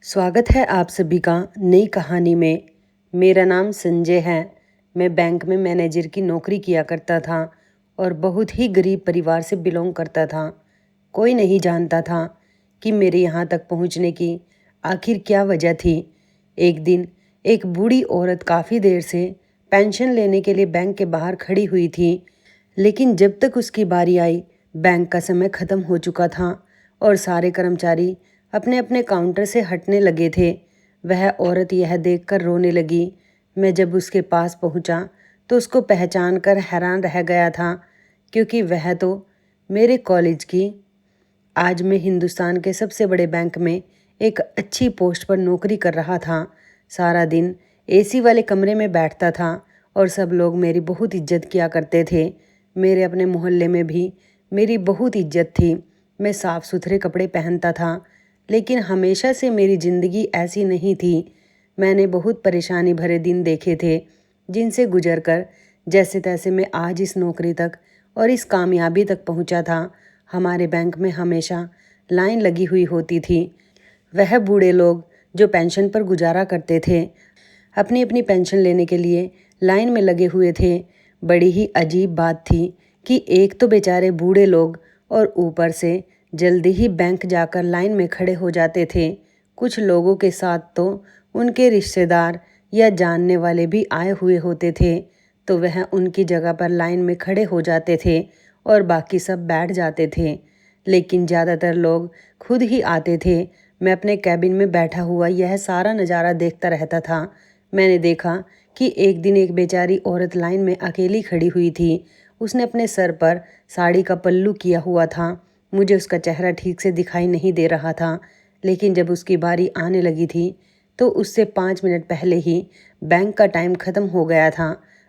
स्वागत है आप सभी का नई कहानी में। मेरा नाम संजय है। मैं बैंक में मैनेजर की नौकरी किया करता था और बहुत ही गरीब परिवार से बिलोंग करता था। कोई नहीं जानता था कि मेरे यहाँ तक पहुँचने की आखिर क्या वजह थी। एक दिन एक बूढ़ी औरत काफ़ी देर से पेंशन लेने के लिए बैंक के बाहर खड़ी हुई थी, लेकिन जब तक उसकी बारी आई बैंक का समय ख़त्म हो चुका था और सारे कर्मचारी अपने अपने काउंटर से हटने लगे थे। वह औरत यह देखकर रोने लगी। मैं जब उसके पास पहुंचा तो उसको पहचान कर हैरान रह गया था, क्योंकि वह तो मेरे कॉलेज की, आज मैं हिंदुस्तान के सबसे बड़े बैंक में एक अच्छी पोस्ट पर नौकरी कर रहा था। सारा दिन एसी वाले कमरे में बैठता था और सब लोग मेरी बहुत इज्जत किया करते थे। मेरे अपने मोहल्ले में भी मेरी बहुत इज्जत थी। मैं साफ़ सुथरे कपड़े पहनता था, लेकिन हमेशा से मेरी ज़िंदगी ऐसी नहीं थी। मैंने बहुत परेशानी भरे दिन देखे थे, जिनसे गुजरकर जैसे तैसे मैं आज इस नौकरी तक और इस कामयाबी तक पहुंचा था। हमारे बैंक में हमेशा लाइन लगी हुई होती थी। वह बूढ़े लोग जो पेंशन पर गुजारा करते थे अपनी अपनी पेंशन लेने के लिए लाइन में लगे हुए थे। बड़ी ही अजीब बात थी कि एक तो बेचारे बूढ़े लोग और ऊपर से जल्दी ही बैंक जाकर लाइन में खड़े हो जाते थे। कुछ लोगों के साथ तो उनके रिश्तेदार या जानने वाले भी आए हुए होते थे, तो वह उनकी जगह पर लाइन में खड़े हो जाते थे और बाकी सब बैठ जाते थे। लेकिन ज़्यादातर लोग खुद ही आते थे। मैं अपने कैबिन में बैठा हुआ यह सारा नज़ारा देखता रहता था। मैंने देखा कि एक दिन एक बेचारी औरत लाइन में अकेली खड़ी हुई थी। उसने अपने सर पर साड़ी का पल्लू किया हुआ था। मुझे उसका चेहरा ठीक से दिखाई नहीं दे रहा था, लेकिन जब उसकी बारी आने लगी थी तो उससे 5 मिनट पहले ही बैंक का टाइम ख़त्म हो गया था।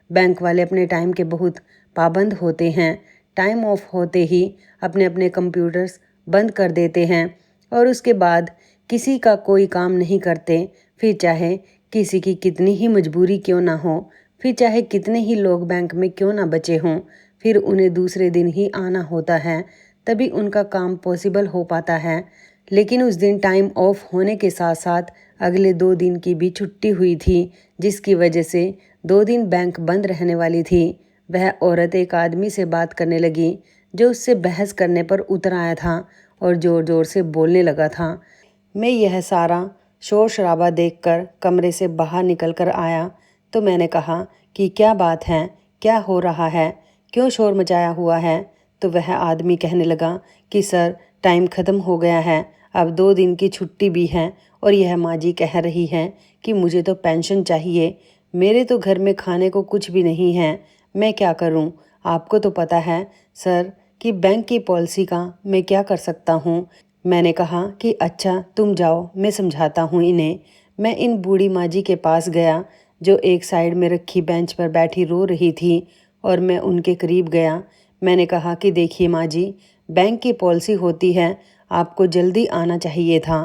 बैंक वाले अपने टाइम के बहुत पाबंद होते हैं। टाइम ऑफ होते ही अपने अपने कंप्यूटर्स बंद कर देते हैं और उसके बाद किसी का कोई काम नहीं करते। फिर चाहे किसी की कितनी ही मजबूरी क्यों ना हो, फिर चाहे कितने ही लोग बैंक में क्यों ना बचे हों, फिर उन्हें दूसरे दिन ही आना होता है, तभी उनका काम पॉसिबल हो पाता है। लेकिन उस दिन टाइम ऑफ होने के साथ साथ अगले 2 दिन की भी छुट्टी हुई थी, जिसकी वजह से 2 दिन बैंक बंद रहने वाली थी। वह औरत एक आदमी से बात करने लगी जो उससे बहस करने पर उतर आया था और ज़ोर ज़ोर से बोलने लगा था। मैं यह सारा शोर शराबा देखकर कमरे से बाहर निकल कर आया तो मैंने कहा कि क्या बात है, क्या हो रहा है, क्यों शोर मचाया हुआ है। तो वह आदमी कहने लगा कि सर, टाइम ख़त्म हो गया है, अब 2 दिन की छुट्टी भी है और यह माँ जी कह रही हैं कि मुझे तो पेंशन चाहिए। मेरे तो घर में खाने को कुछ भी नहीं है, मैं क्या करूं? आपको तो पता है सर कि बैंक की पॉलिसी का मैं क्या कर सकता हूं। मैंने कहा कि अच्छा तुम जाओ, मैं समझाता हूँ इन्हें। मैं इन बूढ़ी माँ जी के पास गया जो एक साइड में रखी बेंच पर बैठी रो रही थी और मैं उनके करीब गया। मैंने कहा कि देखिए माँ जी, बैंक की पॉलिसी होती है, आपको जल्दी आना चाहिए था।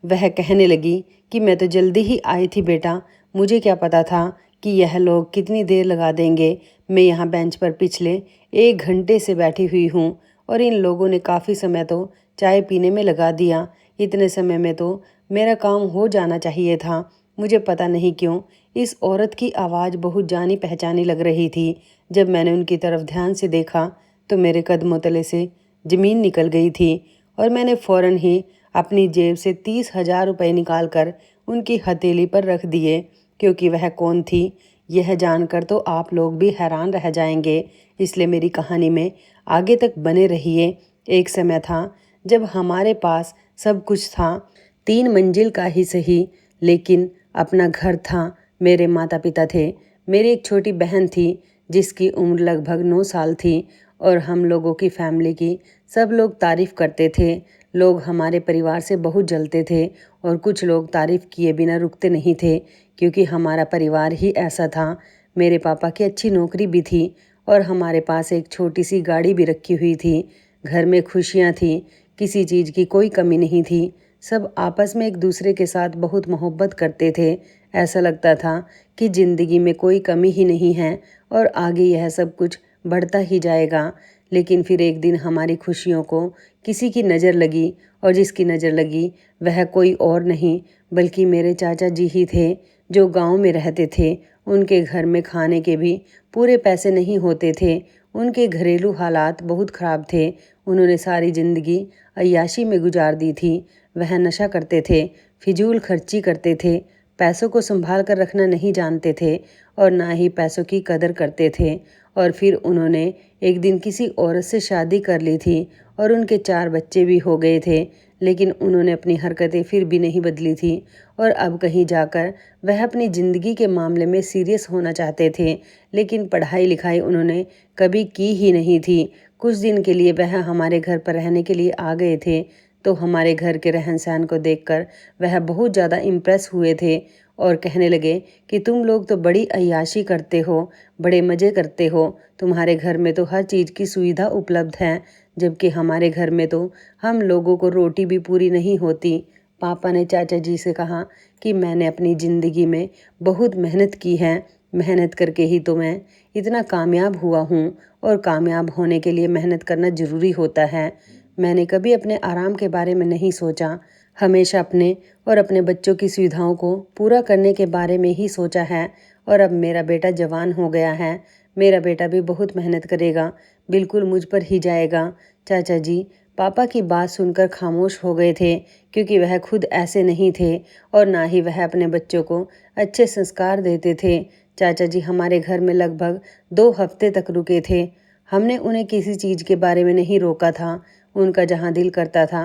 वह कहने लगी कि मैं तो जल्दी ही आई थी बेटा, मुझे क्या पता था कि यह लोग कितनी देर लगा देंगे। मैं यहाँ बेंच पर पिछले 1 घंटे से बैठी हुई हूँ और इन लोगों ने काफ़ी समय तो चाय पीने में लगा दिया। इतने समय में तो मेरा काम हो जाना चाहिए था। मुझे पता नहीं क्यों इस औरत की आवाज़ बहुत जानी पहचानी लग रही थी। जब मैंने उनकी तरफ ध्यान से देखा तो मेरे कदमों तले से ज़मीन निकल गई थी और मैंने फ़ौरन ही अपनी जेब से 30,000 रुपये निकाल कर उनकी हथेली पर रख दिए। क्योंकि वह कौन थी यह जानकर तो आप लोग भी हैरान रह जाएंगे, इसलिए मेरी कहानी में आगे तक बने रहिए। एक समय था जब हमारे पास सब कुछ था, 3 मंजिल का ही सही, लेकिन अपना घर था। मेरे माता पिता थे, मेरी एक छोटी बहन थी जिसकी उम्र लगभग 9 साल थी और हम लोगों की फैमिली की सब लोग तारीफ़ करते थे। लोग हमारे परिवार से बहुत जलते थे और कुछ लोग तारीफ़ किए बिना रुकते नहीं थे, क्योंकि हमारा परिवार ही ऐसा था। मेरे पापा की अच्छी नौकरी भी थी और हमारे पास एक छोटी सी गाड़ी भी रखी हुई थी। घर में खुशियाँ थी, किसी चीज़ की कोई कमी नहीं थी। सब आपस में एक दूसरे के साथ बहुत मोहब्बत करते थे। ऐसा लगता था कि ज़िंदगी में कोई कमी ही नहीं है और आगे यह सब कुछ बढ़ता ही जाएगा। लेकिन फिर एक दिन हमारी खुशियों को किसी की नज़र लगी और जिसकी नज़र लगी वह कोई और नहीं बल्कि मेरे चाचा जी ही थे जो गांव में रहते थे। उनके घर में खाने के भी पूरे पैसे नहीं होते थे। उनके घरेलू हालात बहुत ख़राब थे। उन्होंने सारी ज़िंदगी अय्याशी में गुजार दी थी। वह नशा करते थे, फिजूल खर्ची करते थे, पैसों को संभाल कर रखना नहीं जानते थे और ना ही पैसों की कदर करते थे। और फिर उन्होंने एक दिन किसी औरत से शादी कर ली थी और उनके 4 बच्चे भी हो गए थे। लेकिन उन्होंने अपनी हरकतें फिर भी नहीं बदली थी और अब कहीं जाकर वह अपनी ज़िंदगी के मामले में सीरियस होना चाहते थे। लेकिन पढ़ाई लिखाई उन्होंने कभी की ही नहीं थी। कुछ दिन के लिए वह हमारे घर पर रहने के लिए आ गए थे, तो हमारे घर के रहन सहन को देखकर वह बहुत ज़्यादा इम्प्रेस हुए थे और कहने लगे कि तुम लोग तो बड़ी अय्याशी करते हो, बड़े मज़े करते हो, तुम्हारे घर में तो हर चीज़ की सुविधा उपलब्ध है, जबकि हमारे घर में तो हम लोगों को रोटी भी पूरी नहीं होती। पापा ने चाचा जी से कहा कि मैंने अपनी ज़िंदगी में बहुत मेहनत की है, मेहनत करके ही तो मैं इतना कामयाब हुआ हूँ और कामयाब होने के लिए मेहनत करना ज़रूरी होता है। मैंने कभी अपने आराम के बारे में नहीं सोचा, हमेशा अपने और अपने बच्चों की सुविधाओं को पूरा करने के बारे में ही सोचा है। और अब मेरा बेटा जवान हो गया है, मेरा बेटा भी बहुत मेहनत करेगा, बिल्कुल मुझ पर ही जाएगा। चाचा जी पापा की बात सुनकर खामोश हो गए थे, क्योंकि वह खुद ऐसे नहीं थे और ना ही वह अपने बच्चों को अच्छे संस्कार देते थे। चाचा जी हमारे घर में लगभग 2 हफ्ते तक रुके थे। हमने उन्हें किसी चीज़ के बारे में नहीं रोका था। उनका जहाँ दिल करता था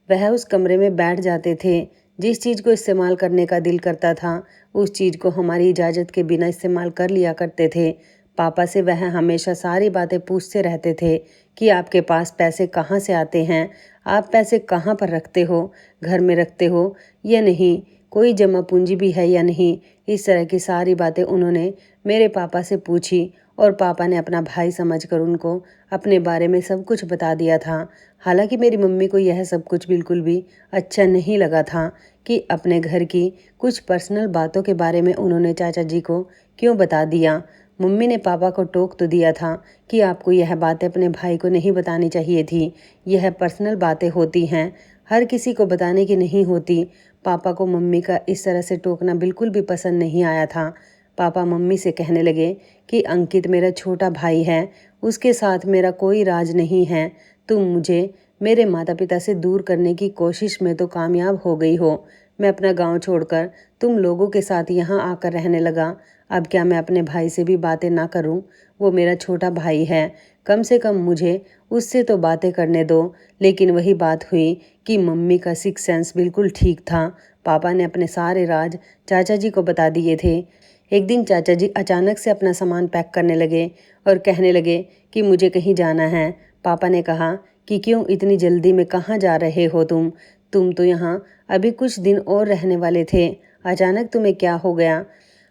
वह उस कमरे में बैठ जाते थे। जिस चीज़ को इस्तेमाल करने का दिल करता था उस चीज़ को हमारी इजाज़त के बिना इस्तेमाल कर लिया करते थे। पापा से वह हमेशा सारी बातें पूछते रहते थे कि आपके पास पैसे कहाँ से आते हैं, आप पैसे कहाँ पर रखते हो, घर में रखते हो या नहीं, कोई जमा पूंजी भी है या नहीं। इस तरह की सारी बातें उन्होंने मेरे पापा से पूछी और पापा ने अपना भाई समझकर उनको अपने बारे में सब कुछ बता दिया था। हालांकि मेरी मम्मी को यह सब कुछ बिल्कुल भी अच्छा नहीं लगा था कि अपने घर की कुछ पर्सनल बातों के बारे में उन्होंने चाचा जी को क्यों बता दिया। मम्मी ने पापा को टोक तो दिया था कि आपको यह बातें अपने भाई को नहीं बतानी चाहिए थी, यह पर्सनल बातें होती हैं, हर किसी को बताने की नहीं होती। पापा को मम्मी का इस तरह से टोकना बिल्कुल भी पसंद नहीं आया था। पापा मम्मी से कहने लगे कि अंकित मेरा छोटा भाई है, उसके साथ मेरा कोई राज नहीं है। तुम मुझे मेरे माता पिता से दूर करने की कोशिश में तो कामयाब हो गई हो। मैं अपना गांव छोड़कर तुम लोगों के साथ यहाँ आकर रहने लगा। अब क्या मैं अपने भाई से भी बातें ना करूं? वो मेरा छोटा भाई है, कम से कम मुझे उससे तो बातें करने दो। लेकिन वही बात हुई कि मम्मी का सिक्स सेंस बिल्कुल ठीक था। पापा ने अपने सारे राज चाचा जी को बता दिए थे। एक दिन चाचा जी अचानक से अपना सामान पैक करने लगे और कहने लगे कि मुझे कहीं जाना है। पापा ने कहा कि क्यों इतनी जल्दी में कहाँ जा रहे हो तुम तो यहाँ अभी कुछ दिन और रहने वाले थे, अचानक तुम्हें क्या हो गया?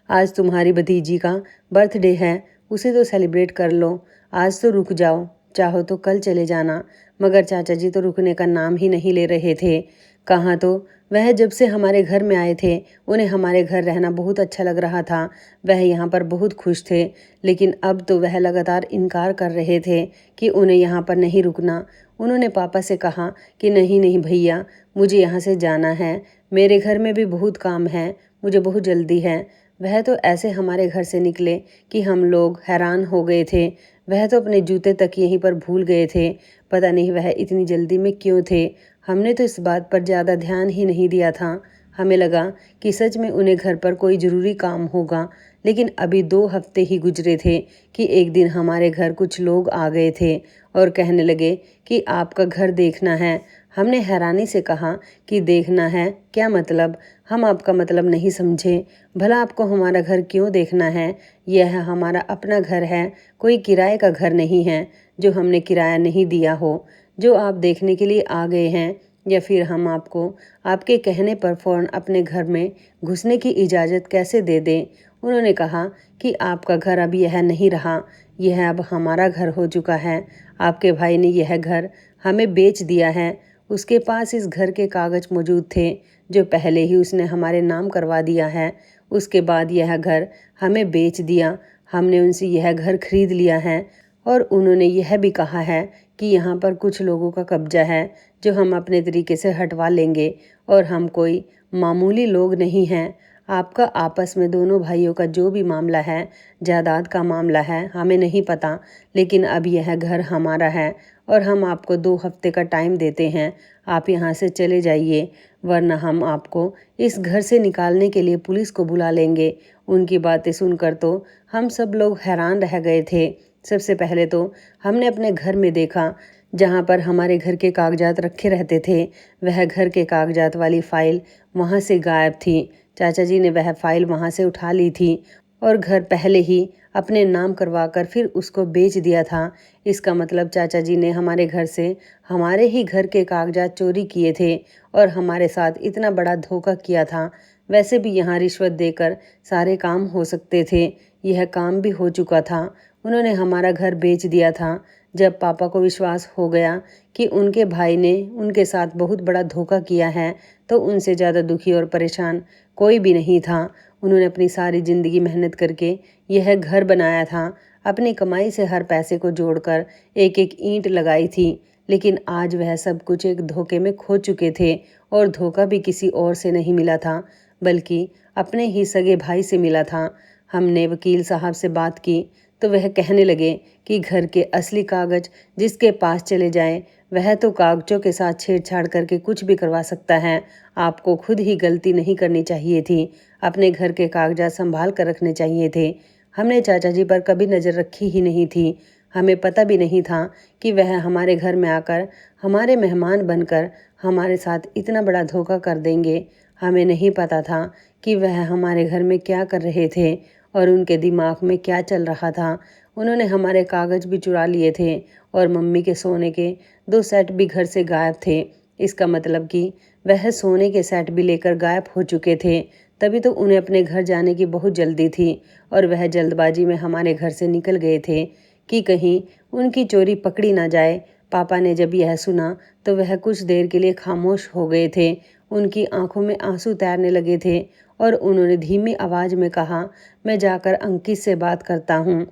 आज तुम्हारी भतीजी का बर्थडे है, उसे तो सेलिब्रेट कर लो, आज तो रुक जाओ, चाहो तो कल चले जाना। मगर चाचा जी तो रुकने का नाम ही नहीं ले रहे थे। कहाँ तो वह जब से हमारे घर में आए थे उन्हें हमारे घर रहना बहुत अच्छा लग रहा था, वह यहाँ पर बहुत खुश थे। लेकिन अब तो वह लगातार इनकार कर रहे थे कि उन्हें यहाँ पर नहीं रुकना। उन्होंने पापा से कहा कि नहीं नहीं भैया, मुझे यहाँ से जाना है, मेरे घर में भी बहुत काम है, मुझे बहुत जल्दी है। वह तो ऐसे हमारे घर से निकले कि हम लोग हैरान हो गए थे। वह तो अपने जूते तक यहीं पर भूल गए थे। पता नहीं वह इतनी जल्दी में क्यों थे। हमने तो इस बात पर ज़्यादा ध्यान ही नहीं दिया था। हमें लगा कि सच में उन्हें घर पर कोई ज़रूरी काम होगा। लेकिन अभी 2 हफ्ते ही गुजरे थे कि एक दिन हमारे घर कुछ लोग आ गए थे और कहने लगे कि आपका घर देखना है। हमने हैरानी से कहा कि देखना है क्या मतलब? हम आपका मतलब नहीं समझे। भला आपको हमारा घर क्यों देखना है? यह हमारा अपना घर है, कोई किराए का घर नहीं है जो हमने किराया नहीं दिया हो, जो आप देखने के लिए आ गए हैं। या फिर हम आपको आपके कहने पर फ़ौरन अपने घर में घुसने की इजाज़त कैसे दे दें? उन्होंने कहा कि आपका घर अब यह नहीं रहा, यह अब हमारा घर हो चुका है। आपके भाई ने यह घर हमें बेच दिया है। उसके पास इस घर के कागज़ मौजूद थे जो पहले ही उसने हमारे नाम करवा दिया है। उसके बाद यह घर हमें बेच दिया। हमने उनसे यह घर खरीद लिया है और उन्होंने यह भी कहा है कि यहाँ पर कुछ लोगों का कब्जा है जो हम अपने तरीके से हटवा लेंगे और हम कोई मामूली लोग नहीं हैं। आपका आपस में दोनों भाइयों का जो भी मामला है, जायदाद का मामला है, हमें नहीं पता, लेकिन अब यह घर हमारा है और हम आपको 2 हफ्ते का टाइम देते हैं। आप यहाँ से चले जाइए, वरना हम आपको इस घर से निकालने के लिए पुलिस को बुला लेंगे। उनकी बातें सुनकर तो हम सब लोग हैरान रह गए थे। सबसे पहले तो हमने अपने घर में देखा, जहाँ पर हमारे घर के कागजात रखे रहते थे, वह घर के कागजात वाली फाइल वहाँ से गायब थी। चाचा जी ने वह फाइल वहाँ से उठा ली थी और घर पहले ही अपने नाम करवाकर फिर उसको बेच दिया था। इसका मतलब चाचा जी ने हमारे घर से हमारे ही घर के कागजात चोरी किए थे और हमारे साथ इतना बड़ा धोखा किया था। वैसे भी यहाँ रिश्वत देकर सारे काम हो सकते थे, यह काम भी हो चुका था। उन्होंने हमारा घर बेच दिया था। जब पापा को विश्वास हो गया कि उनके भाई ने उनके साथ बहुत बड़ा धोखा किया है, तो उनसे ज़्यादा दुखी और परेशान कोई भी नहीं था। उन्होंने अपनी सारी ज़िंदगी मेहनत करके यह घर बनाया था, अपनी कमाई से हर पैसे को जोड़कर एक एक ईंट लगाई थी, लेकिन आज वह सब कुछ एक धोखे में खो चुके थे। और धोखा भी किसी और से नहीं मिला था, बल्कि अपने ही सगे भाई से मिला था। हमने वकील साहब से बात की तो वह कहने लगे कि घर के असली कागज जिसके पास चले जाएं, वह तो कागजों के साथ छेड़छाड़ करके कुछ भी करवा सकता है। आपको खुद ही गलती नहीं करनी चाहिए थी, अपने घर के कागजात संभाल कर रखने चाहिए थे। हमने चाचा जी पर कभी नज़र रखी ही नहीं थी। हमें पता भी नहीं था कि वह हमारे घर में आकर हमारे मेहमान बनकर हमारे साथ इतना बड़ा धोखा कर देंगे। हमें नहीं पता था कि वह हमारे घर में क्या कर रहे थे और उनके दिमाग में क्या चल रहा था। उन्होंने हमारे कागज़ भी चुरा लिए थे और मम्मी के सोने के 2 सेट भी घर से गायब थे। इसका मतलब कि वह सोने के सेट भी लेकर गायब हो चुके थे। तभी तो उन्हें अपने घर जाने की बहुत जल्दी थी और वह जल्दबाजी में हमारे घर से निकल गए थे कि कहीं उनकी चोरी पकड़ी ना जाए। पापा ने जब यह सुना तो वह कुछ देर के लिए खामोश हो गए थे। उनकी आंखों में आंसू तैरने लगे थे और उन्होंने धीमी आवाज़ में कहा, मैं जाकर अंकित से बात करता हूँ।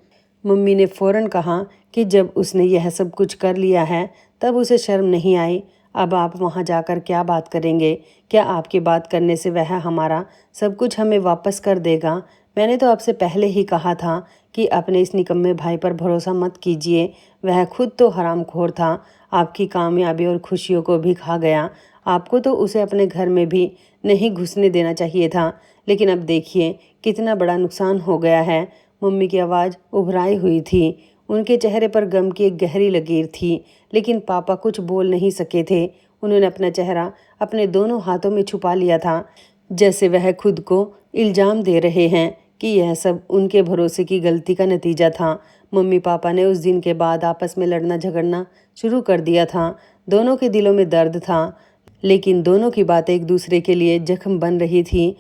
मम्मी ने फ़ौरन कहा कि जब उसने यह सब कुछ कर लिया है तब उसे शर्म नहीं आई। अब आप वहाँ जाकर क्या बात करेंगे? क्या आपकी बात करने से वह हमारा सब कुछ हमें वापस कर देगा? मैंने तो आपसे पहले ही कहा था कि अपने इस निकम्मे भाई पर भरोसा मत कीजिए। वह खुद तो हरामखोर था, आपकी कामयाबी और खुशियों को भी खा गया। आपको तो उसे अपने घर में भी नहीं घुसने देना चाहिए था, लेकिन अब देखिए कितना बड़ा नुकसान हो गया है। मम्मी की आवाज़ उभराई हुई थी। उनके चेहरे पर गम की एक गहरी लकीर थी, लेकिन पापा कुछ बोल नहीं सके थे। उन्होंने अपना चेहरा अपने दोनों हाथों में छुपा लिया था, जैसे वह खुद को इल्ज़ाम दे रहे हैं कि यह सब उनके भरोसे की गलती का नतीजा था। मम्मी पापा ने उस दिन के बाद आपस में लड़ना झगड़ना शुरू कर दिया था। दोनों के दिलों में दर्द था, लेकिन दोनों की बातें एक दूसरे के लिए जख्म बन रही थी।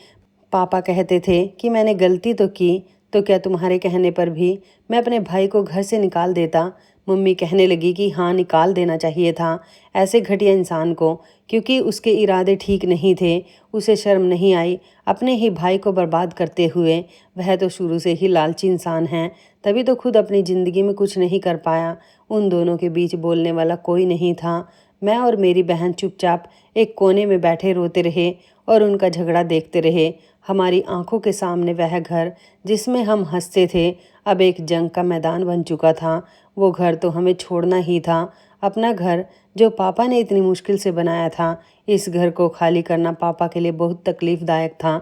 पापा कहते थे कि मैंने गलती तो की, तो क्या तुम्हारे कहने पर भी मैं अपने भाई को घर से निकाल देता? मम्मी कहने लगी कि हाँ, निकाल देना चाहिए था ऐसे घटिया इंसान को, क्योंकि उसके इरादे ठीक नहीं थे। उसे शर्म नहीं आई अपने ही भाई को बर्बाद करते हुए। वह तो शुरू से ही लालची इंसान है, तभी तो खुद अपनी ज़िंदगी में कुछ नहीं कर पाया। उन दोनों के बीच बोलने वाला कोई नहीं था। मैं और मेरी बहन चुपचाप एक कोने में बैठे रोते रहे और उनका झगड़ा देखते रहे। हमारी आंखों के सामने वह घर जिसमें हम हंसते थे अब एक जंग का मैदान बन चुका था। वो घर तो हमें छोड़ना ही था, अपना घर जो पापा ने इतनी मुश्किल से बनाया था। इस घर को खाली करना पापा के लिए बहुत तकलीफ़दायक था।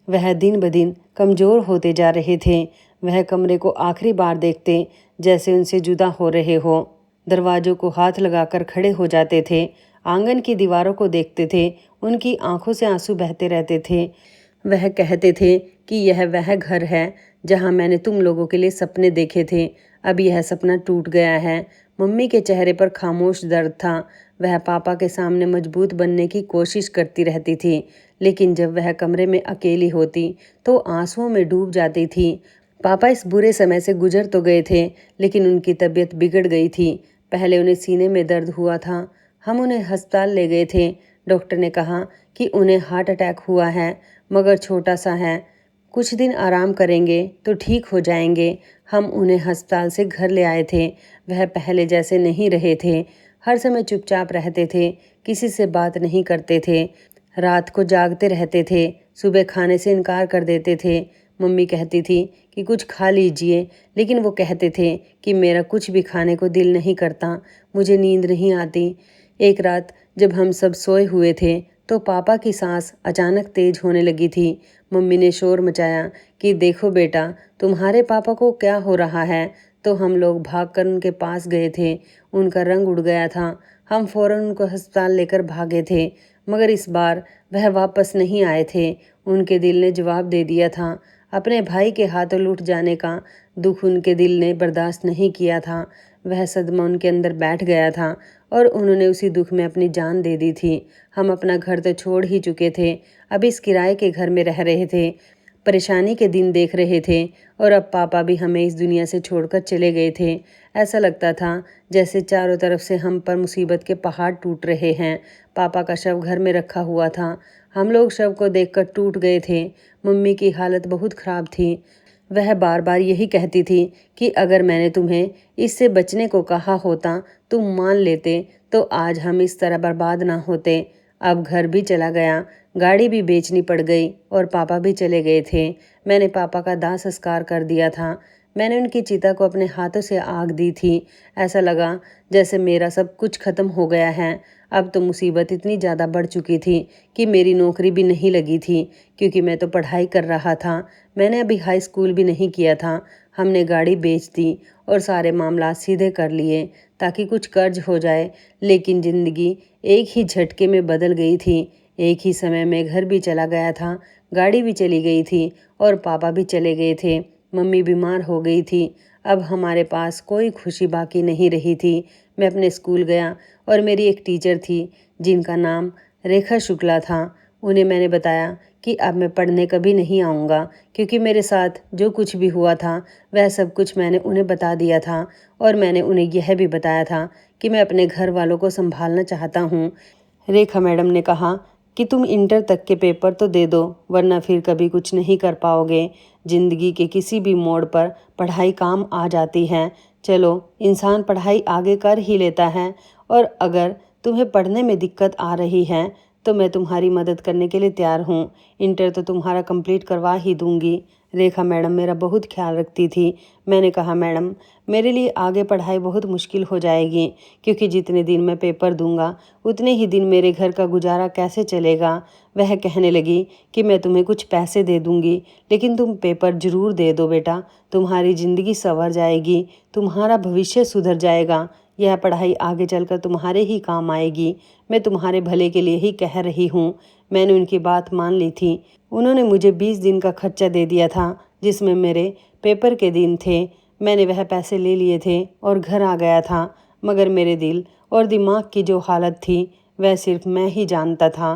वह दिन ब दिन कमज़ोर होते जा रहे थे। वह कमरे को आखिरी बार देखते जैसे उनसे जुदा हो रहे हो। दरवाज़ों को हाथ लगाकर खड़े हो जाते थे, आंगन की दीवारों को देखते थे, उनकी आंखों से आंसू बहते रहते थे। वह कहते थे कि यह वह घर है जहाँ मैंने तुम लोगों के लिए सपने देखे थे, अब यह सपना टूट गया है। मम्मी के चेहरे पर खामोश दर्द था। वह पापा के सामने मजबूत बनने की कोशिश करती रहती थी, लेकिन जब वह कमरे में अकेली होती तो आंसुओं में डूब जाती थी। पापा इस बुरे समय से गुजर तो गए थे, लेकिन उनकी तबीयत बिगड़ गई थी। पहले उन्हें सीने में दर्द हुआ था। हम उन्हें अस्पताल ले गए थे। डॉक्टर ने कहा कि उन्हें हार्ट अटैक हुआ है, मगर छोटा सा है। कुछ दिन आराम करेंगे तो ठीक हो जाएंगे। हम उन्हें अस्पताल से घर ले आए थे। वह पहले जैसे नहीं रहे थे। हर समय चुपचाप रहते थे, किसी से बात नहीं करते थे, रात को जागते रहते थे, सुबह खाने से इनकार कर देते थे। मम्मी कहती थी कि कुछ खा लीजिए, लेकिन वो कहते थे कि मेरा कुछ भी खाने को दिल नहीं करता, मुझे नींद नहीं आती। एक रात जब हम सब सोए हुए थे तो पापा की सांस अचानक तेज होने लगी थी। मम्मी ने शोर मचाया कि देखो बेटा, तुम्हारे पापा को क्या हो रहा है। तो हम लोग भागकर उनके पास गए थे। उनका रंग उड़ गया था। हम फौरन उनको अस्पताल लेकर भागे थे, मगर इस बार वह वापस नहीं आए थे। उनके दिल ने जवाब दे दिया था। अपने भाई के हाथों लूट जाने का दुख उनके दिल ने बर्दाश्त नहीं किया था। वह सदमा उनके अंदर बैठ गया था और उन्होंने उसी दुख में अपनी जान दे दी थी। हम अपना घर तो छोड़ ही चुके थे, अब इस किराए के घर में रह रहे थे, परेशानी के दिन देख रहे थे और अब पापा भी हमें इस दुनिया से छोड़कर चले गए थे। ऐसा लगता था जैसे चारों तरफ से हम पर मुसीबत के पहाड़ टूट रहे हैं। पापा का शव घर में रखा हुआ था। हम लोग शव को देखकर टूट गए थे। मम्मी की हालत बहुत ख़राब थी। वह बार बार यही कहती थी कि अगर मैंने तुम्हें इससे बचने को कहा होता, तुम मान लेते, तो आज हम इस तरह बर्बाद ना होते। अब घर भी चला गया, गाड़ी भी बेचनी पड़ गई और पापा भी चले गए थे। मैंने पापा का दाह संस्कार कर दिया था। मैंने उनकी चिता को अपने हाथों से आग दी थी। ऐसा लगा जैसे मेरा सब कुछ खत्म हो गया है। अब तो मुसीबत इतनी ज़्यादा बढ़ चुकी थी कि मेरी नौकरी भी नहीं लगी थी, क्योंकि मैं तो पढ़ाई कर रहा था। मैंने अभी हाई स्कूल भी नहीं किया था। हमने गाड़ी बेच दी और सारे मामला सीधे कर लिए ताकि कुछ कर्ज हो जाए। लेकिन ज़िंदगी एक ही झटके में बदल गई थी। एक ही समय में घर भी चला गया था, गाड़ी भी चली गई थी और पापा भी चले गए थे। मम्मी बीमार हो गई थी। अब हमारे पास कोई खुशी बाकी नहीं रही थी। मैं अपने स्कूल गया और मेरी एक टीचर थी जिनका नाम रेखा शुक्ला था। उन्हें मैंने बताया कि अब मैं पढ़ने कभी नहीं आऊँगा, क्योंकि मेरे साथ जो कुछ भी हुआ था वह सब कुछ मैंने उन्हें बता दिया था और मैंने उन्हें यह भी बताया था कि मैं अपने घर वालों को संभालना चाहता हूँ। रेखा मैडम ने कहा कि तुम इंटर तक के पेपर तो दे दो, वरना फिर कभी कुछ नहीं कर पाओगे। ज़िंदगी के किसी भी मोड़ पर पढ़ाई काम आ जाती है। चलो, इंसान पढ़ाई आगे कर ही लेता है, और अगर तुम्हें पढ़ने में दिक्कत आ रही है तो मैं तुम्हारी मदद करने के लिए तैयार हूँ। इंटर तो तुम्हारा कंप्लीट करवा ही दूँगी। रेखा मैडम मेरा बहुत ख्याल रखती थी। मैंने कहा, मैडम, मेरे लिए आगे पढ़ाई बहुत मुश्किल हो जाएगी, क्योंकि जितने दिन मैं पेपर दूंगा उतने ही दिन मेरे घर का गुजारा कैसे चलेगा। वह कहने लगी कि मैं तुम्हें कुछ पैसे दे दूंगी, लेकिन तुम पेपर ज़रूर दे दो बेटा। तुम्हारी ज़िंदगी संवर जाएगी, तुम्हारा भविष्य सुधर जाएगा। यह पढ़ाई आगे चलकर तुम्हारे ही काम आएगी। मैं तुम्हारे भले के लिए ही कह रही हूँ। मैंने उनकी बात मान ली थी। उन्होंने मुझे 20 दिन का खर्चा दे दिया था, जिसमें मेरे पेपर के दिन थे। मैंने वह पैसे ले लिए थे और घर आ गया था, मगर मेरे दिल और दिमाग की जो हालत थी वह सिर्फ मैं ही जानता था।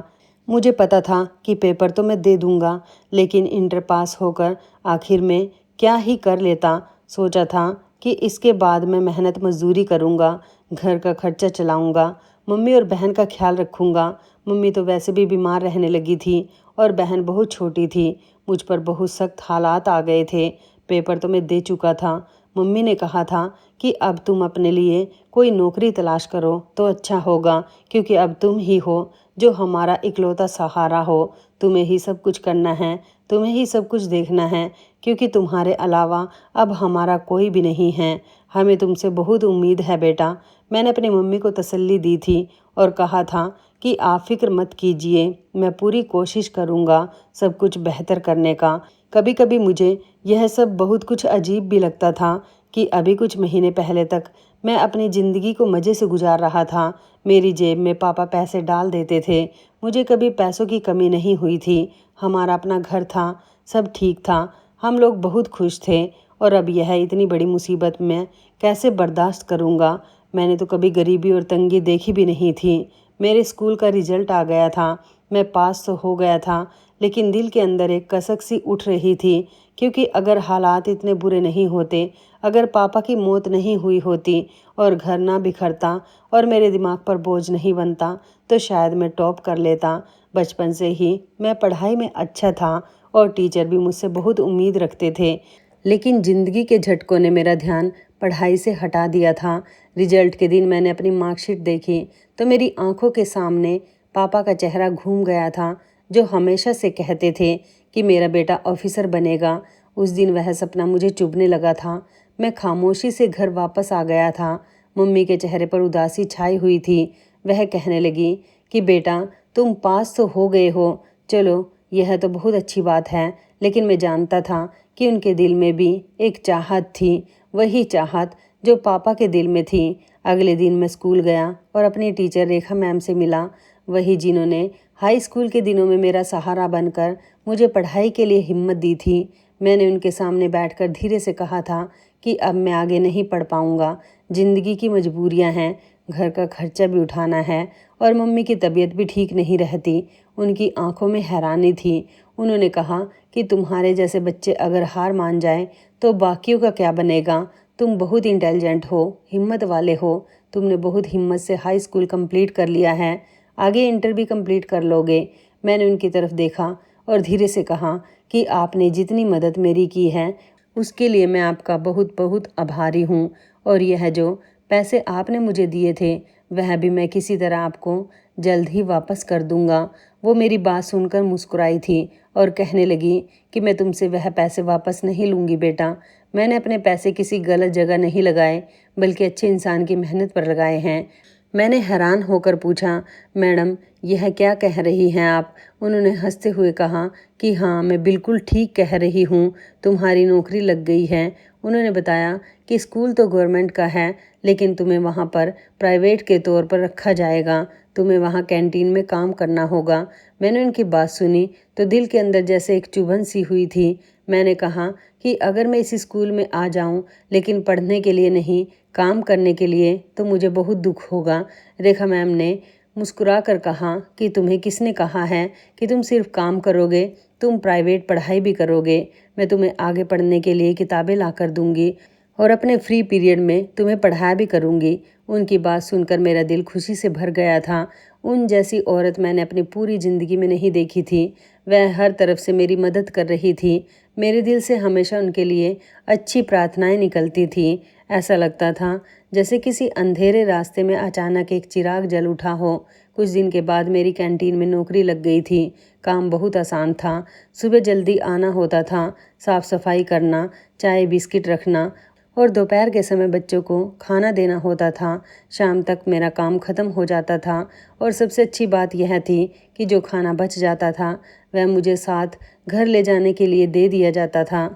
मुझे पता था कि पेपर तो मैं दे दूंगा, लेकिन इंटर पास होकर आखिर में क्या ही कर लेता। सोचा था कि इसके बाद मैं मेहनत मजदूरी करूंगा, घर का खर्चा चलाऊंगा, मम्मी और बहन का ख्याल रखूंगा। मम्मी तो वैसे भी बीमार रहने लगी थी और बहन बहुत छोटी थी। मुझ पर बहुत सख्त हालात आ गए थे। पेपर तो मैं दे चुका था। मम्मी ने कहा था कि अब तुम अपने लिए कोई नौकरी तलाश करो तो अच्छा होगा, क्योंकि अब तुम ही हो जो हमारा इकलौता सहारा हो। तुम्हें ही सब कुछ करना है, तुम्हें ही सब कुछ देखना है, क्योंकि तुम्हारे अलावा अब हमारा कोई भी नहीं है। हमें तुमसे बहुत उम्मीद है बेटा। मैंने अपनी मम्मी को तसल्ली दी थी और कहा था कि आप फिक्र मत कीजिए, मैं पूरी कोशिश करूँगा सब कुछ बेहतर करने का। कभी कभी मुझे यह सब बहुत कुछ अजीब भी लगता था कि अभी कुछ महीने पहले तक मैं अपनी ज़िंदगी को मज़े से गुजार रहा था। मेरी जेब में पापा पैसे डाल देते थे। मुझे कभी पैसों की कमी नहीं हुई थी। हमारा अपना घर था, सब ठीक था, हम लोग बहुत खुश थे। और अब यह इतनी बड़ी मुसीबत मैं कैसे बर्दाश्त करूँगा। मैंने तो कभी गरीबी और तंगी देखी भी नहीं थी। मेरे स्कूल का रिजल्ट आ गया था, मैं पास तो हो गया था, लेकिन दिल के अंदर एक कसक सी उठ रही थी, क्योंकि अगर हालात इतने बुरे नहीं होते, अगर पापा की मौत नहीं हुई होती और घर ना बिखरता और मेरे दिमाग पर बोझ नहीं बनता, तो शायद मैं टॉप कर लेता। बचपन से ही मैं पढ़ाई में अच्छा था और टीचर भी मुझसे बहुत उम्मीद रखते थे। लेकिन ज़िंदगी के झटकों ने मेरा ध्यान पढ़ाई से हटा दिया था। रिजल्ट के दिन मैंने अपनी मार्कशीट देखी तो मेरी आंखों के सामने पापा का चेहरा घूम गया था, जो हमेशा से कहते थे कि मेरा बेटा ऑफिसर बनेगा। उस दिन वह सपना मुझे चुभने लगा था। मैं खामोशी से घर वापस आ गया था। मम्मी के चेहरे पर उदासी छाई हुई थी। वह कहने लगी कि बेटा, तुम पास तो हो गए हो, चलो यह तो बहुत अच्छी बात है। लेकिन मैं जानता था कि उनके दिल में भी एक चाहत थी, वही चाहत जो पापा के दिल में थी। अगले दिन मैं स्कूल गया और अपनी टीचर रेखा मैम से मिला, वही जिन्होंने हाई स्कूल के दिनों में मेरा सहारा बनकर मुझे पढ़ाई के लिए हिम्मत दी थी। मैंने उनके सामने बैठकर धीरे से कहा था कि अब मैं आगे नहीं पढ़ पाऊँगा। ज़िंदगी की मजबूरियाँ हैं, घर का खर्चा भी उठाना है और मम्मी की तबीयत भी ठीक नहीं रहती। उनकी आंखों में हैरानी थी। उन्होंने कहा कि तुम्हारे जैसे बच्चे अगर हार मान जाएं तो बाकियों का क्या बनेगा। तुम बहुत इंटेलिजेंट हो, हिम्मत वाले हो, तुमने बहुत हिम्मत से हाई स्कूल कंप्लीट कर लिया है, आगे इंटर भी कंप्लीट कर लोगे। मैंने उनकी तरफ देखा और धीरे से कहा कि आपने जितनी मदद मेरी की है उसके लिए मैं आपका बहुत बहुत आभारी हूँ, और यह जो पैसे आपने मुझे दिए थे वह भी मैं किसी तरह आपको जल्द ही वापस कर दूंगा। वो मेरी बात सुनकर मुस्कुराई थी और कहने लगी कि मैं तुमसे वह पैसे वापस नहीं लूँगी बेटा। मैंने अपने पैसे किसी गलत जगह नहीं लगाए, बल्कि अच्छे इंसान की मेहनत पर लगाए हैं। मैंने हैरान होकर पूछा, मैडम यह क्या कह रही हैं आप? उन्होंने हंसते हुए कहा कि हाँ, मैं बिल्कुल ठीक कह रही हूँ, तुम्हारी नौकरी लग गई है। उन्होंने बताया कि स्कूल तो गवर्नमेंट का है, लेकिन तुम्हें वहाँ पर प्राइवेट के तौर पर रखा जाएगा। तुम्हें वहाँ कैंटीन में काम करना होगा। मैंने उनकी बात सुनी तो दिल के अंदर जैसे एक चुभन सी हुई थी। मैंने कहा कि अगर मैं इस स्कूल में आ जाऊँ लेकिन पढ़ने के लिए नहीं, काम करने के लिए, तो मुझे बहुत दुख होगा। रेखा मैम ने मुस्कुरा कर कहा कि तुम्हें किसने कहा है कि तुम सिर्फ काम करोगे? तुम प्राइवेट पढ़ाई भी करोगे। मैं तुम्हें आगे पढ़ने के लिए किताबें ला कर दूंगी और अपने फ्री पीरियड में तुम्हें पढ़ाया भी करूंगी। उनकी बात सुनकर मेरा दिल खुशी से भर गया था। उन जैसी औरत मैंने अपनी पूरी ज़िंदगी में नहीं देखी थी। वह हर तरफ से मेरी मदद कर रही थी। मेरे दिल से हमेशा उनके लिए अच्छी प्रार्थनाएं निकलती थी। ऐसा लगता था जैसे किसी अंधेरे रास्ते में अचानक एक चिराग जल उठा हो। कुछ दिन के बाद मेरी कैंटीन में नौकरी लग गई थी। काम बहुत आसान था। सुबह जल्दी आना होता था, साफ सफाई करना, चाय बिस्किट रखना और दोपहर के समय बच्चों को खाना देना होता था। शाम तक मेरा काम ख़त्म हो जाता था और सबसे अच्छी बात यह थी कि जो खाना बच जाता था वह मुझे साथ घर ले जाने के लिए दे दिया जाता था।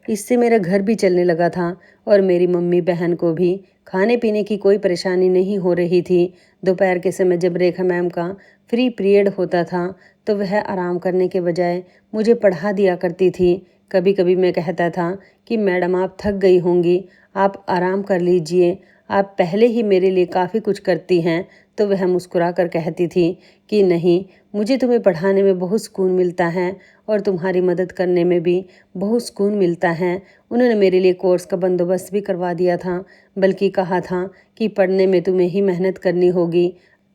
इससे मेरा घर भी चलने लगा था और मेरी मम्मी बहन को भी खाने पीने की कोई परेशानी नहीं हो रही थी। दोपहर के समय जब रेखा मैम का फ्री पीरियड होता था तो वह आराम करने के बजाय मुझे पढ़ा दिया करती थी। कभी कभी मैं कहता था कि मैडम आप थक गई होंगी, आप आराम कर लीजिए, आप पहले ही मेरे लिए काफ़ी कुछ करती हैं। तो वह मुस्कुरा कर कहती थी कि नहीं, मुझे तुम्हें पढ़ाने में बहुत सुकून मिलता है और तुम्हारी मदद करने में भी बहुत सुकून मिलता है। उन्होंने मेरे लिए कोर्स का बंदोबस्त भी करवा दिया था, बल्कि कहा था कि पढ़ने में तुम्हें ही मेहनत करनी होगी।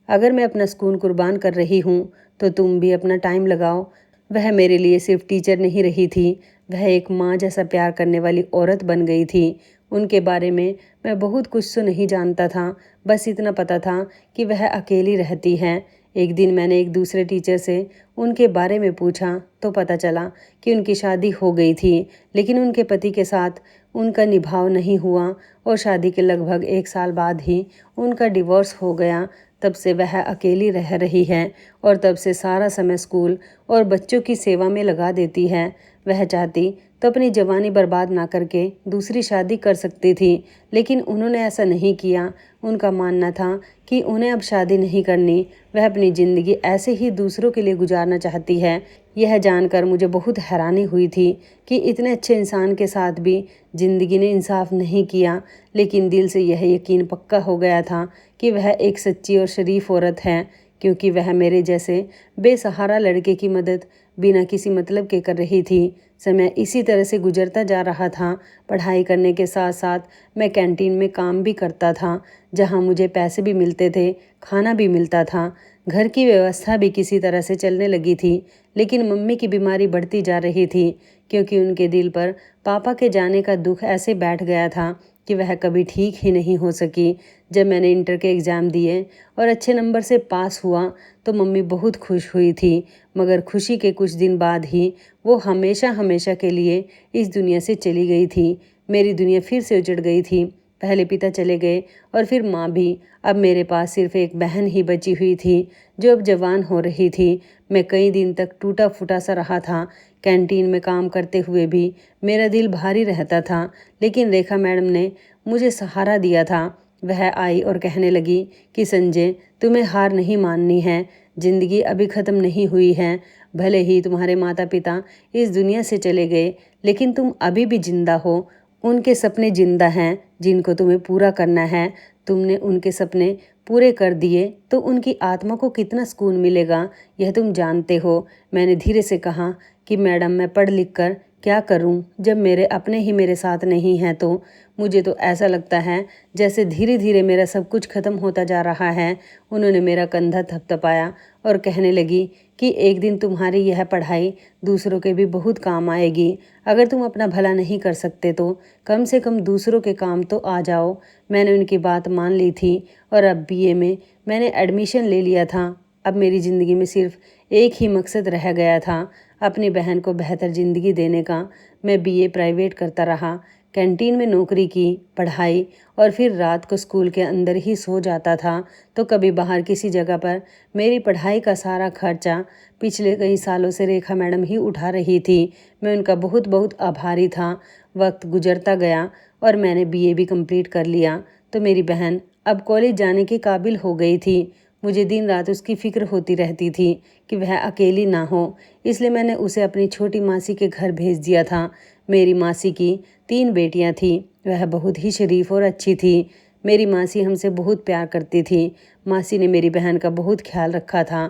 अगर मैं अपना सुकून कुर्बान कर रही हूँ तो तुम भी अपना टाइम लगाओ। वह मेरे लिए सिर्फ टीचर नहीं रही थी, वह एक माँ जैसा प्यार करने वाली औरत बन गई थी। उनके बारे में मैं बहुत कुछ तो नहीं जानता था, बस इतना पता था कि वह अकेली रहती हैं। एक दिन मैंने एक दूसरे टीचर से उनके बारे में पूछा तो पता चला कि उनकी शादी हो गई थी, लेकिन उनके पति के साथ उनका निभाव नहीं हुआ और शादी के लगभग 1 साल बाद ही उनका डिवोर्स हो गया। तब से वह अकेली रह रही है और तब से सारा समय स्कूल और बच्चों की सेवा में लगा देती है। वह चाहती तो अपनी जवानी बर्बाद ना करके दूसरी शादी कर सकती थी, लेकिन उन्होंने ऐसा नहीं किया। उनका मानना था कि उन्हें अब शादी नहीं करनी, वह अपनी ज़िंदगी ऐसे ही दूसरों के लिए गुजारना चाहती है। यह जानकर मुझे बहुत हैरानी हुई थी कि इतने अच्छे इंसान के साथ भी ज़िंदगी ने इंसाफ नहीं किया, लेकिन दिल से यह यकीन पक्का हो गया था कि वह एक सच्ची और शरीफ औरत है, क्योंकि वह मेरे जैसे बेसहारा लड़के की मदद बिना किसी मतलब के कर रही थी। समय इसी तरह से गुजरता जा रहा था। पढ़ाई करने के साथ साथ मैं कैंटीन में काम भी करता था, जहां मुझे पैसे भी मिलते थे, खाना भी मिलता था। घर की व्यवस्था भी किसी तरह से चलने लगी थी। लेकिन मम्मी की बीमारी बढ़ती जा रही थी, क्योंकि उनके दिल पर पापा के जाने का दुख ऐसे बैठ गया था कि वह कभी ठीक ही नहीं हो सकी। जब मैंने इंटर के एग्ज़ाम दिए और अच्छे नंबर से पास हुआ तो मम्मी बहुत खुश हुई थी, मगर खुशी के कुछ दिन बाद ही वो हमेशा हमेशा के लिए इस दुनिया से चली गई थी। मेरी दुनिया फिर से उजड़ गई थी। पहले पिता चले गए और फिर माँ भी। अब मेरे पास सिर्फ एक बहन ही बची हुई थी, जो अब जवान हो रही थी। मैं कई दिन तक टूटा फूटा सा रहा था। कैंटीन में काम करते हुए भी मेरा दिल भारी रहता था, लेकिन रेखा मैडम ने मुझे सहारा दिया था। वह आई और कहने लगी कि संजय, तुम्हें हार नहीं माननी है, जिंदगी अभी ख़त्म नहीं हुई है। भले ही तुम्हारे माता पिता इस दुनिया से चले गए, लेकिन तुम अभी भी जिंदा हो। उनके सपने जिंदा हैं जिनको तुम्हें पूरा करना है। तुमने उनके सपने पूरे कर दिए तो उनकी आत्मा को कितना सुकून मिलेगा, यह तुम जानते हो। मैंने धीरे से कहा कि मैडम, मैं पढ़ लिख कर क्या करूं, जब मेरे अपने ही मेरे साथ नहीं हैं। तो मुझे तो ऐसा लगता है जैसे धीरे धीरे मेरा सब कुछ ख़त्म होता जा रहा है। उन्होंने मेरा कंधा थपथपाया और कहने लगी कि एक दिन तुम्हारी यह पढ़ाई दूसरों के भी बहुत काम आएगी। अगर तुम अपना भला नहीं कर सकते तो कम से कम दूसरों के काम तो आ जाओ। मैंने उनकी बात मान ली थी और अब बीए में मैंने एडमिशन ले लिया था। अब मेरी ज़िंदगी में सिर्फ एक ही मकसद रह गया था, अपनी बहन को बेहतर ज़िंदगी देने का। मैं बीए प्राइवेट करता रहा, कैंटीन में नौकरी की, पढ़ाई, और फिर रात को स्कूल के अंदर ही सो जाता था। तो कभी बाहर किसी जगह पर। मेरी पढ़ाई का सारा खर्चा पिछले कई सालों से रेखा मैडम ही उठा रही थी। मैं उनका बहुत बहुत आभारी था। वक्त गुजरता गया और मैंने बीए भी कंप्लीट कर लिया तो मेरी बहन अब कॉलेज जाने के काबिल हो गई थी। मुझे दिन रात उसकी फ़िक्र होती रहती थी कि वह अकेली ना हो, इसलिए मैंने उसे अपनी छोटी मासी के घर भेज दिया था। मेरी मासी की 3 बेटियां थीं। वह बहुत ही शरीफ और अच्छी थी। मेरी मासी हमसे बहुत प्यार करती थी। मासी ने मेरी बहन का बहुत ख्याल रखा था।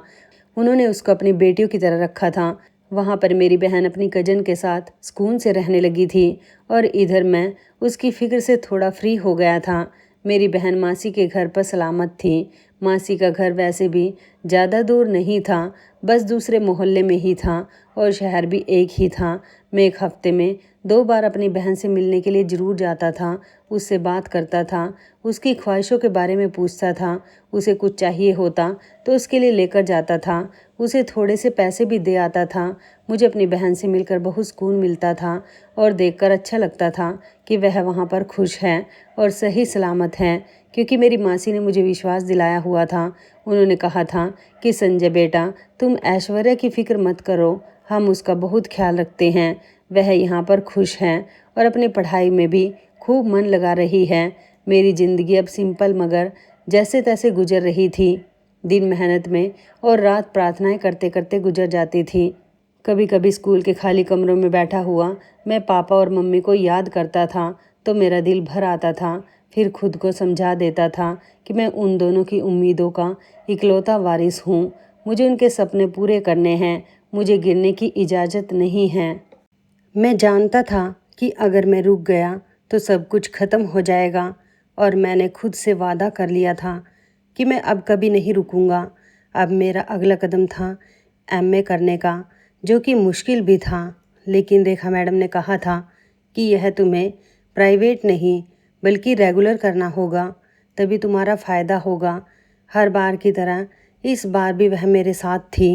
उन्होंने उसको अपनी बेटियों की तरह रखा था। वहाँ पर मेरी बहन अपनी कज़न के साथ सुकून से रहने लगी थी और इधर मैं उसकी फ़िक्र से थोड़ा फ्री हो गया था। मेरी बहन मासी के घर पर सलामत थी। मासी का घर वैसे भी ज़्यादा दूर नहीं था, बस दूसरे मोहल्ले में ही था और शहर भी एक ही था। मैं एक हफ्ते में 2 बार अपनी बहन से मिलने के लिए ज़रूर जाता था। उससे बात करता था, उसकी ख्वाहिशों के बारे में पूछता था। उसे कुछ चाहिए होता तो उसके लिए लेकर जाता था। उसे थोड़े से पैसे भी दे आता था। मुझे अपनी बहन से मिलकर बहुत सुकून मिलता था और देखकर अच्छा लगता था कि वह वहाँ पर खुश है और सही सलामत है, क्योंकि मेरी मासी ने मुझे विश्वास दिलाया हुआ था। उन्होंने कहा था कि संजय बेटा, तुम ऐश्वर्या की फ़िक्र मत करो, हम उसका बहुत ख्याल रखते हैं। वह यहाँ पर खुश है और अपनी पढ़ाई में भी खूब मन लगा रही है। मेरी ज़िंदगी अब सिंपल मगर जैसे तैसे गुजर रही थी। दिन मेहनत में और रात प्रार्थनाएं करते करते गुजर जाती थी। कभी कभी स्कूल के खाली कमरों में बैठा हुआ मैं पापा और मम्मी को याद करता था तो मेरा दिल भर आता था। फिर खुद को समझा देता था कि मैं उन दोनों की उम्मीदों का इकलौता वारिस हूँ। मुझे उनके सपने पूरे करने हैं, मुझे गिरने की इजाज़त नहीं है। मैं जानता था कि अगर मैं रुक गया तो सब कुछ ख़त्म हो जाएगा और मैंने खुद से वादा कर लिया था कि मैं अब कभी नहीं रुकूंगा। अब मेरा अगला कदम था एमए करने का, जो कि मुश्किल भी था। लेकिन रेखा मैडम ने कहा था कि यह तुम्हें प्राइवेट नहीं बल्कि रेगुलर करना होगा, तभी तुम्हारा फ़ायदा होगा। हर बार की तरह इस बार भी वह मेरे साथ थी।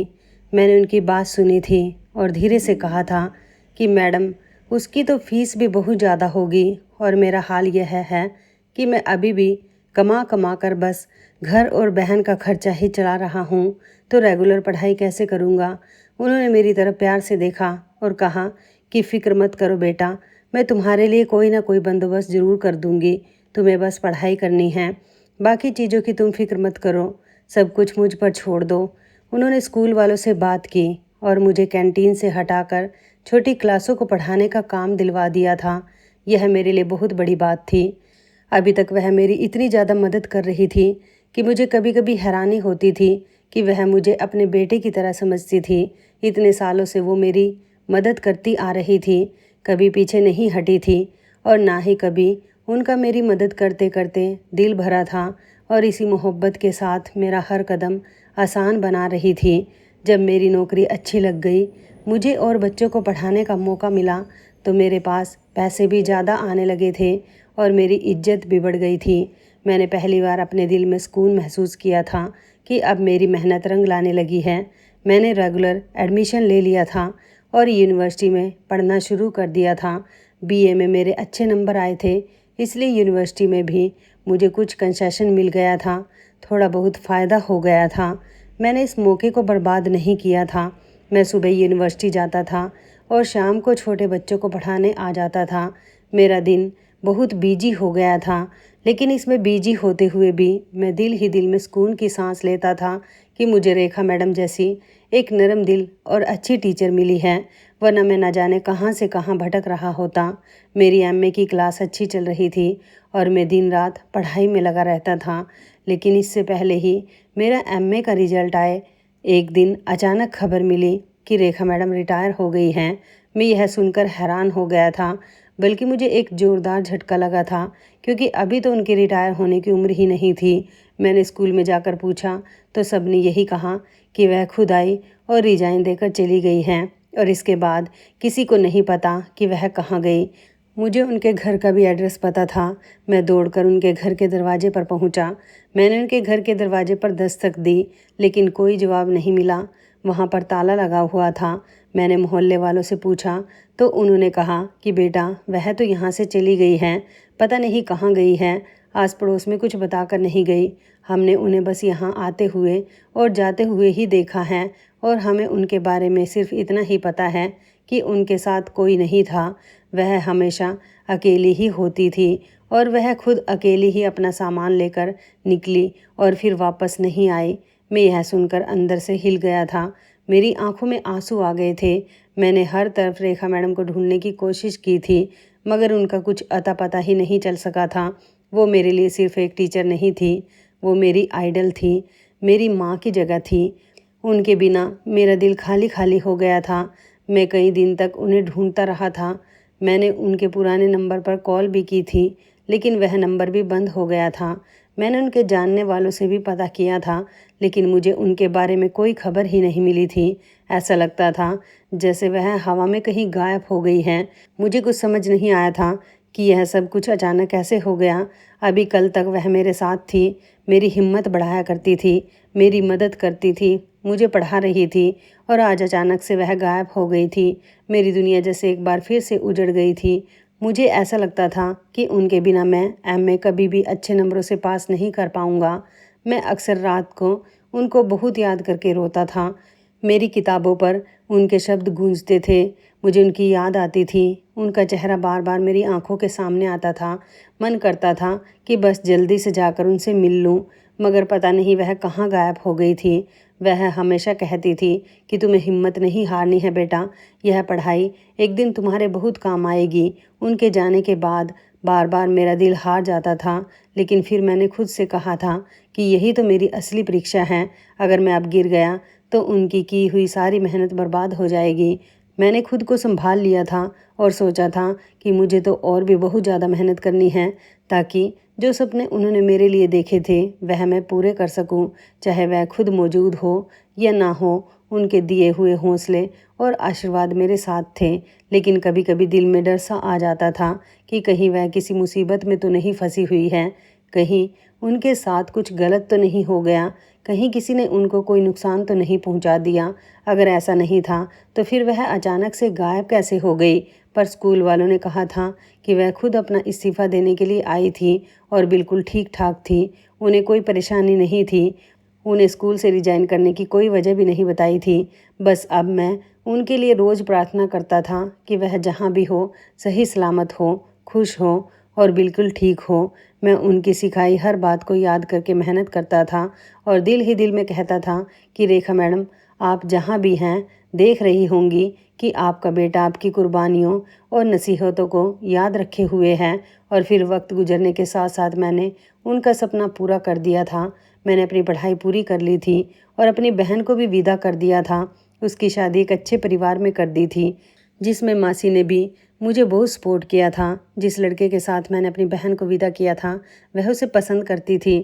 मैंने उनकी बात सुनी थी और धीरे से कहा था कि मैडम, उसकी तो फ़ीस भी बहुत ज़्यादा होगी और मेरा हाल यह है कि मैं अभी भी कमा कमा कर बस घर और बहन का खर्चा ही चला रहा हूँ, तो रेगुलर पढ़ाई कैसे करूँगा। उन्होंने मेरी तरफ प्यार से देखा और कहा कि फ़िक्र मत करो बेटा, मैं तुम्हारे लिए कोई ना कोई बंदोबस्त ज़रूर कर दूँगी। तुम्हें बस पढ़ाई करनी है, बाकी चीज़ों की तुम फ़िक्र मत करो, सब कुछ मुझ पर छोड़ दो। उन्होंने स्कूल वालों से बात की और मुझे कैंटीन से हटाकर छोटी क्लासों को पढ़ाने का काम दिलवा दिया था। यह मेरे लिए बहुत बड़ी बात थी। अभी तक वह मेरी इतनी ज़्यादा मदद कर रही थी कि मुझे कभी कभी हैरानी होती थी कि वह मुझे अपने बेटे की तरह समझती थी। इतने सालों से वो मेरी मदद करती आ रही थी, कभी पीछे नहीं हटी थी और ना ही कभी उनका मेरी मदद करते करते दिल भरा था। और इसी मोहब्बत के साथ मेरा हर कदम आसान बना रही थी। जब मेरी नौकरी अच्छी लग गई, मुझे और बच्चों को पढ़ाने का मौका मिला, तो मेरे पास पैसे भी ज़्यादा आने लगे थे और मेरी इज्जत भी बढ़ गई थी। मैंने पहली बार अपने दिल में सुकून महसूस किया था कि अब मेरी मेहनत रंग लाने लगी है। मैंने रेगुलर एडमिशन ले लिया था और यूनिवर्सिटी में पढ़ना शुरू कर दिया था। बीए में मेरे अच्छे नंबर आए थे, इसलिए यूनिवर्सिटी में भी मुझे कुछ कंसेशन मिल गया था। थोड़ा बहुत फ़ायदा हो गया था। मैंने इस मौके को बर्बाद नहीं किया था। मैं सुबह यूनिवर्सिटी जाता था और शाम को छोटे बच्चों को पढ़ाने आ जाता था। मेरा दिन बहुत बिजी हो गया था, लेकिन इसमें बिजी होते हुए भी मैं दिल ही दिल में सुकून की सांस लेता था कि मुझे रेखा मैडम जैसी एक नरम दिल और अच्छी टीचर मिली है, वरना मैं न जाने कहाँ से कहाँ भटक रहा होता। मेरी एमए की क्लास अच्छी चल रही थी और मैं दिन रात पढ़ाई में लगा रहता था। लेकिन इससे पहले ही मेरा एमए का रिजल्ट आए, एक दिन अचानक खबर मिली कि रेखा मैडम रिटायर हो गई हैं। मैं यह सुनकर हैरान हो गया था, बल्कि मुझे एक ज़ोरदार झटका लगा था, क्योंकि अभी तो उनके रिटायर होने की उम्र ही नहीं थी। मैंने स्कूल में जाकर पूछा तो सबने यही कहा कि वह खुद आई और रिजाइन देकर चली गई हैं, और इसके बाद किसी को नहीं पता कि वह कहाँ गई। मुझे उनके घर का भी एड्रेस पता था। मैं दौड़कर उनके घर के दरवाजे पर पहुंचा। मैंने उनके घर के दरवाजे पर दस्तक दी, लेकिन कोई जवाब नहीं मिला। वहां पर ताला लगा हुआ था। मैंने मोहल्ले वालों से पूछा तो उन्होंने कहा कि बेटा, वह तो यहाँ से चली गई हैं, पता नहीं कहाँ गई है। आस पड़ोस में कुछ बताकर नहीं गई। हमने उन्हें बस यहाँ आते हुए और जाते हुए ही देखा है, और हमें उनके बारे में सिर्फ इतना ही पता है कि उनके साथ कोई नहीं था। वह हमेशा अकेली ही होती थी और वह खुद अकेली ही अपना सामान लेकर निकली और फिर वापस नहीं आई। मैं यह सुनकर अंदर से हिल गया था। मेरी आंखों में आंसू आ गए थे। मैंने हर तरफ रेखा मैडम को ढूंढने की कोशिश की थी, मगर उनका कुछ अता पता ही नहीं चल सका था। वो मेरे लिए सिर्फ एक टीचर नहीं थी, वो मेरी आइडल थी, मेरी माँ की जगह थी। उनके बिना मेरा दिल खाली खाली हो गया था। मैं कई दिन तक उन्हें ढूंढता रहा था। मैंने उनके पुराने नंबर पर कॉल भी की थी, लेकिन वह नंबर भी बंद हो गया था। मैंने उनके जानने वालों से भी पता किया था, लेकिन मुझे उनके बारे में कोई खबर ही नहीं मिली थी। ऐसा लगता था जैसे वह हवा में कहीं गायब हो गई हैं। मुझे कुछ समझ नहीं आया था कि यह सब कुछ अचानक कैसे हो गया। अभी कल तक वह मेरे साथ थी, मेरी हिम्मत बढ़ाया करती थी, मेरी मदद करती थी, मुझे पढ़ा रही थी, और आज अचानक से वह गायब हो गई थी। मेरी दुनिया जैसे एक बार फिर से उजड़ गई थी। मुझे ऐसा लगता था कि उनके बिना मैं एमए कभी भी अच्छे नंबरों से पास नहीं कर पाऊंगा। मैं अक्सर रात को उनको बहुत याद करके रोता था। मेरी किताबों पर उनके शब्द गूंजते थे, मुझे उनकी याद आती थी। उनका चेहरा बार बार मेरी आंखों के सामने आता था। मन करता था कि बस जल्दी से जाकर उनसे मिल लूं, मगर पता नहीं वह कहाँ गायब हो गई थी। वह हमेशा कहती थी कि तुम्हें हिम्मत नहीं हारनी है बेटा, यह पढ़ाई एक दिन तुम्हारे बहुत काम आएगी। उनके जाने के बाद बार बार मेरा दिल हार जाता था, लेकिन फिर मैंने खुद से कहा था कि यही तो मेरी असली परीक्षा है। अगर मैं अब गिर गया तो उनकी की हुई सारी मेहनत बर्बाद हो जाएगी। मैंने खुद को संभाल लिया था और सोचा था कि मुझे तो और भी बहुत ज़्यादा मेहनत करनी है, ताकि जो सपने उन्होंने मेरे लिए देखे थे वह मैं पूरे कर सकूं, चाहे वह खुद मौजूद हो या ना हो। उनके दिए हुए हौसले और आशीर्वाद मेरे साथ थे, लेकिन कभी कभी दिल में डर सा आ जाता था कि कहीं वह किसी मुसीबत में तो नहीं फंसी हुई है, कहीं उनके साथ कुछ गलत तो नहीं हो गया, कहीं किसी ने उनको कोई नुकसान तो नहीं पहुंचा दिया। अगर ऐसा नहीं था तो फिर वह अचानक से गायब कैसे हो गई। पर स्कूल वालों ने कहा था कि वह खुद अपना इस्तीफ़ा देने के लिए आई थी और बिल्कुल ठीक ठाक थी, उन्हें कोई परेशानी नहीं थी। उन्हें स्कूल से रिजाइन करने की कोई वजह भी नहीं बताई थी। बस अब मैं उनके लिए रोज़ प्रार्थना करता था कि वह जहाँ भी हो सही सलामत हो, खुश हो और बिल्कुल ठीक हो। मैं उनकी सिखाई हर बात को याद करके मेहनत करता था और दिल ही दिल में कहता था कि रेखा मैडम, आप जहाँ भी हैं देख रही होंगी कि आपका बेटा आपकी कुर्बानियों और नसीहतों को याद रखे हुए है। और फिर वक्त गुजरने के साथ साथ मैंने उनका सपना पूरा कर दिया था। मैंने अपनी पढ़ाई पूरी कर ली थी और अपनी बहन को भी विदा कर दिया था। उसकी शादी एक अच्छे परिवार में कर दी थी, जिसमें मासी ने भी मुझे बहुत सपोर्ट किया था। जिस लड़के के साथ मैंने अपनी बहन को विदा किया था वह उसे पसंद करती थी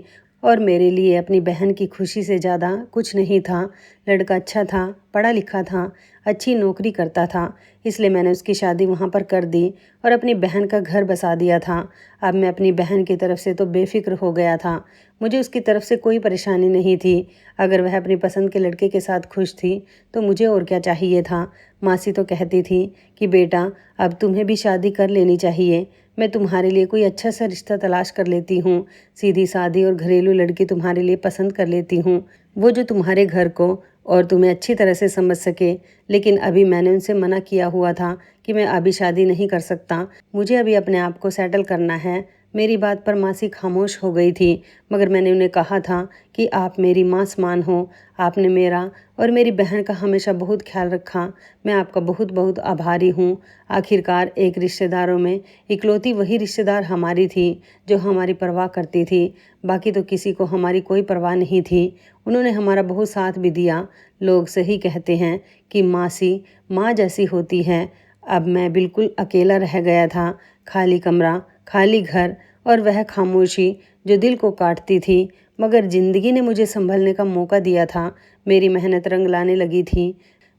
और मेरे लिए अपनी बहन की खुशी से ज़्यादा कुछ नहीं था। लड़का अच्छा था, पढ़ा लिखा था, अच्छी नौकरी करता था, इसलिए मैंने उसकी शादी वहाँ पर कर दी और अपनी बहन का घर बसा दिया था। अब मैं अपनी बहन की तरफ से तो बेफिक्र हो गया था। मुझे उसकी तरफ से कोई परेशानी नहीं थी। अगर वह अपनी पसंद के लड़के के साथ खुश थी तो मुझे और क्या चाहिए था। मासी तो कहती थी कि बेटा अब तुम्हें भी शादी कर लेनी चाहिए। मैं तुम्हारे लिए कोई अच्छा सा रिश्ता तलाश कर लेती हूँ, सीधी सादी और घरेलू लड़की तुम्हारे लिए पसंद कर लेती हूँ, वो जो तुम्हारे घर को और तुम्हें अच्छी तरह से समझ सके। लेकिन अभी मैंने उनसे मना किया हुआ था कि मैं अभी शादी नहीं कर सकता, मुझे अभी अपने आप को सेटल करना है। मेरी बात पर मासी खामोश हो गई थी, मगर मैंने उन्हें कहा था कि आप मेरी माँ समान हो, आपने मेरा और मेरी बहन का हमेशा बहुत ख्याल रखा। मैं आपका बहुत बहुत आभारी हूँ। आखिरकार एक रिश्तेदारों में इकलौती वही रिश्तेदार हमारी थी जो हमारी परवाह करती थी, बाकी तो किसी को हमारी कोई परवाह नहीं थी। उन्होंने हमारा बहुत साथ भी दिया। लोग सही कहते हैं कि मासी माँ जैसी होती है। अब मैं बिल्कुल अकेला रह गया था, खाली कमरा, खाली घर और वह खामोशी जो दिल को काटती थी। मगर ज़िंदगी ने मुझे संभलने का मौका दिया था। मेरी मेहनत रंग लाने लगी थी।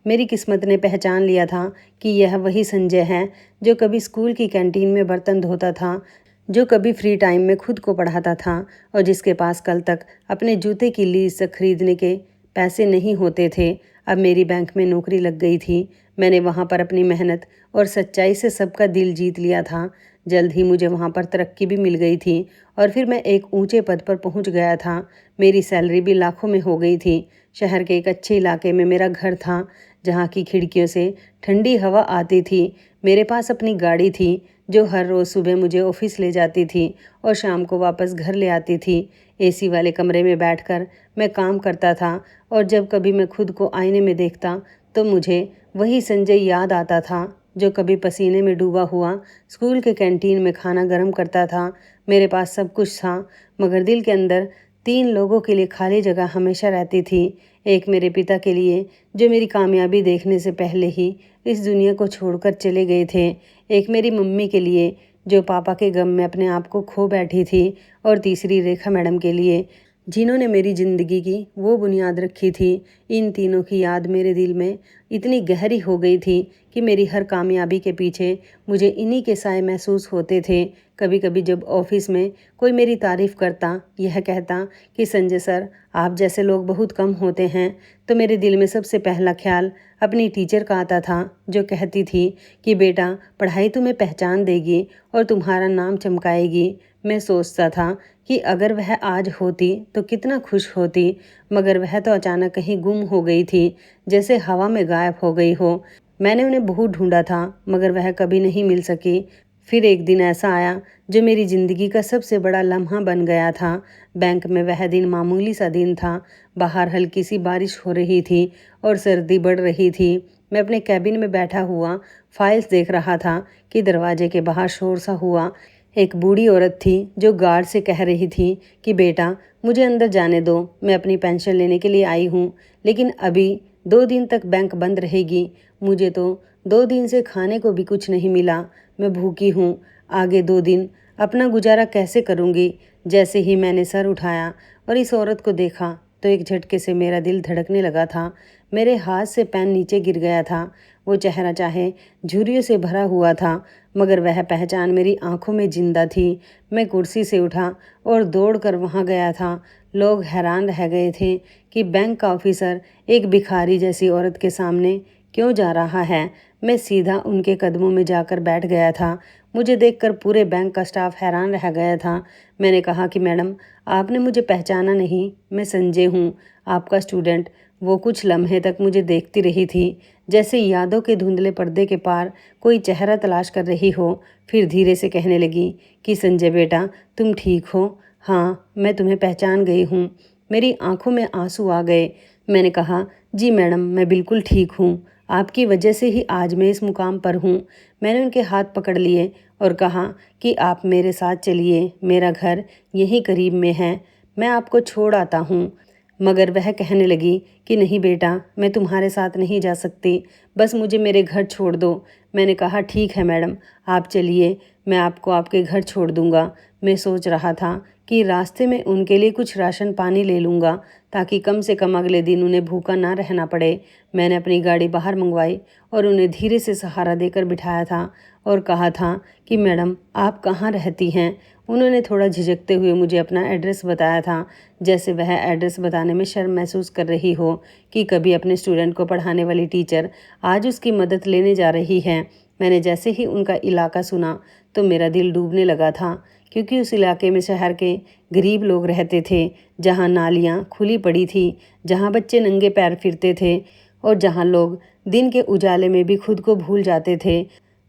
मेरी किस्मत ने पहचान लिया था कि यह वही संजय है जो कभी स्कूल की कैंटीन में बर्तन धोता था, जो कभी फ्री टाइम में खुद को पढ़ाता था और जिसके पास कल तक अपने जूते की लीज खरीदने के पैसे नहीं होते थे। अब मेरी बैंक में नौकरी लग गई थी। मैंने वहाँ पर अपनी मेहनत और सच्चाई से सबका दिल जीत लिया था। जल्द ही मुझे वहाँ पर तरक्की भी मिल गई थी और फिर मैं एक ऊंचे पद पर पहुँच गया था। मेरी सैलरी भी लाखों में हो गई थी। शहर के एक अच्छे इलाके में मेरा घर था जहाँ की खिड़कियों से ठंडी हवा आती थी। मेरे पास अपनी गाड़ी थी जो हर रोज़ सुबह मुझे ऑफिस ले जाती थी और शाम को वापस घर ले आती थी। एसी वाले कमरे में बैठकर मैं काम करता था और जब कभी मैं खुद को आईने में देखता तो मुझे वही संजय याद आता था जो कभी पसीने में डूबा हुआ स्कूल के कैंटीन में खाना गर्म करता था। मेरे पास सब कुछ था, मगर दिल के अंदर 3 लोगों के लिए खाली जगह हमेशा रहती थी। एक मेरे पिता के लिए जो मेरी कामयाबी देखने से पहले ही इस दुनिया को छोड़कर चले गए थे। एक मेरी मम्मी के लिए जो पापा के गम में अपने आप को खो बैठी थी और तीसरी रेखा मैडम के लिए जिन्होंने मेरी ज़िंदगी की वो बुनियाद रखी थी। इन तीनों की याद मेरे दिल में इतनी गहरी हो गई थी कि मेरी हर कामयाबी के पीछे मुझे इन्हीं के साए महसूस होते थे। कभी कभी जब ऑफिस में कोई मेरी तारीफ़ करता, यह कहता कि संजय सर आप जैसे लोग बहुत कम होते हैं, तो मेरे दिल में सबसे पहला ख्याल अपनी टीचर का आता था जो कहती थी कि बेटा पढ़ाई तुम्हें पहचान देगी और तुम्हारा नाम चमकाएगी। मैं सोचता था कि अगर वह आज होती तो कितना खुश होती, मगर वह तो अचानक कहीं गुम हो गई थी, जैसे हवा में गायब हो गई हो। मैंने उन्हें बहुत ढूंढा था मगर वह कभी नहीं मिल सकी। फिर एक दिन ऐसा आया जो मेरी ज़िंदगी का सबसे बड़ा लम्हा बन गया था। बैंक में वह दिन मामूली सा दिन था। बाहर हल्की सी बारिश हो रही थी और सर्दी बढ़ रही थी। मैं अपने कैबिन में बैठा हुआ फाइल्स देख रहा था कि दरवाजे के बाहर शोर सा हुआ। एक बूढ़ी औरत थी जो गार्ड से कह रही थी कि बेटा मुझे अंदर जाने दो, मैं अपनी पेंशन लेने के लिए आई हूँ, लेकिन अभी 2 दिन तक बैंक बंद रहेगी। मुझे तो 2 दिन से खाने को भी कुछ नहीं मिला, मैं भूखी हूँ। आगे 2 दिन अपना गुजारा कैसे करूँगी। जैसे ही मैंने सर उठाया और इस औरत को देखा तो एक झटके से मेरा दिल धड़कने लगा था। मेरे हाथ से पेन नीचे गिर गया था। वो चेहरा चाहे झुर्रियों से भरा हुआ था, मगर वह पहचान मेरी आंखों में जिंदा थी। मैं कुर्सी से उठा और दौड़कर वहां गया था। लोग हैरान रह गए थे कि बैंक का ऑफिसर एक भिखारी जैसी औरत के सामने क्यों जा रहा है। मैं सीधा उनके कदमों में जाकर बैठ गया था। मुझे देखकर पूरे बैंक का स्टाफ हैरान रह गया था। मैंने कहा कि मैडम आपने मुझे पहचाना नहीं, मैं संजय हूँ, आपका स्टूडेंट। वो कुछ लम्हे तक मुझे देखती रही थी, जैसे यादों के धुंधले पर्दे के पार कोई चेहरा तलाश कर रही हो। फिर धीरे से कहने लगी कि संजय बेटा तुम ठीक हो? हाँ मैं तुम्हें पहचान गई हूँ। मेरी आंखों में आंसू आ गए। मैंने कहा जी मैडम मैं बिल्कुल ठीक हूँ, आपकी वजह से ही आज मैं इस मुकाम पर हूँ। मैंने उनके हाथ पकड़ लिए और कहा कि आप मेरे साथ चलिए, मेरा घर यहीं करीब में है, मैं आपको छोड़ आता हूँ। मगर वह कहने लगी कि नहीं बेटा मैं तुम्हारे साथ नहीं जा सकती, बस मुझे मेरे घर छोड़ दो। मैंने कहा ठीक है मैडम आप चलिए, मैं आपको आपके घर छोड़ दूंगा। मैं सोच रहा था कि रास्ते में उनके लिए कुछ राशन पानी ले लूँगा ताकि कम से कम अगले दिन उन्हें भूखा ना रहना पड़े। मैंने अपनी गाड़ी बाहर मंगवाई और उन्हें धीरे से सहारा देकर बिठाया था और कहा था कि मैडम आप कहाँ रहती हैं। उन्होंने थोड़ा झिझकते हुए मुझे अपना एड्रेस बताया था, जैसे वह एड्रेस बताने में शर्म महसूस कर रही हो कि कभी अपने स्टूडेंट को पढ़ाने वाली टीचर आज उसकी मदद लेने जा रही है। मैंने जैसे ही उनका इलाका सुना तो मेरा दिल डूबने लगा था, क्योंकि उस इलाके में शहर के गरीब लोग रहते थे, जहाँ नालियाँ खुली पड़ी थी, जहाँ बच्चे नंगे पैर फिरते थे और जहाँ लोग दिन के उजाले में भी खुद को भूल जाते थे।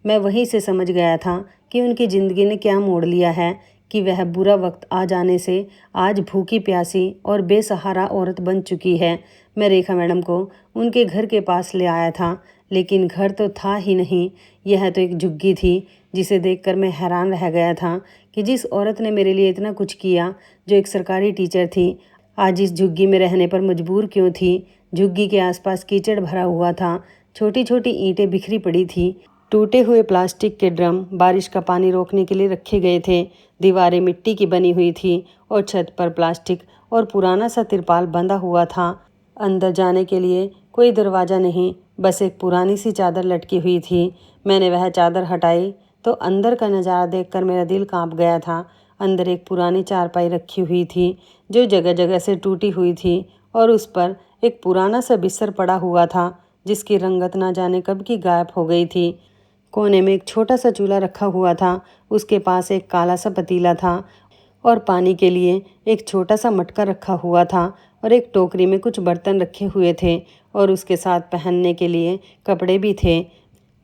मैं वहीं से समझ गया था कि उनकी ज़िंदगी ने क्या मोड़ लिया है, कि वह बुरा वक्त आ जाने से आज भूखी प्यासी और बेसहारा औरत बन चुकी है। मैं रेखा मैडम को उनके घर के पास ले आया था, लेकिन घर तो था ही नहीं, यह तो एक झुग्गी थी, जिसे देखकर मैं हैरान रह गया था कि जिस औरत ने मेरे लिए इतना कुछ किया, जो एक सरकारी टीचर थी, आज इस झुग्गी में रहने पर मजबूर क्यों थी। झुग्गी के आसपास कीचड़ भरा हुआ था, छोटी छोटी ईंटें बिखरी पड़ी थी, टूटे हुए प्लास्टिक के ड्रम बारिश का पानी रोकने के लिए रखे गए थे, दीवारें मिट्टी की बनी हुई थी और छत पर प्लास्टिक और पुराना सा तिरपाल बंधा हुआ था। अंदर जाने के लिए कोई दरवाज़ा नहीं, बस एक पुरानी सी चादर लटकी हुई थी। मैंने वह चादर हटाई तो अंदर का नज़ारा देखकर मेरा दिल कांप गया था। अंदर एक पुरानी चारपाई रखी हुई थी, जो जगह जगह से टूटी हुई थी, और उस पर एक पुराना सा बिस्तर पड़ा हुआ था, जिसकी रंगत ना जाने कब की गायब हो गई थी। कोने में एक छोटा सा चूल्हा रखा हुआ था, उसके पास एक काला सा पतीला था और पानी के लिए एक छोटा सा मटका रखा हुआ था और एक टोकरी में कुछ बर्तन रखे हुए थे और उसके साथ पहनने के लिए कपड़े भी थे।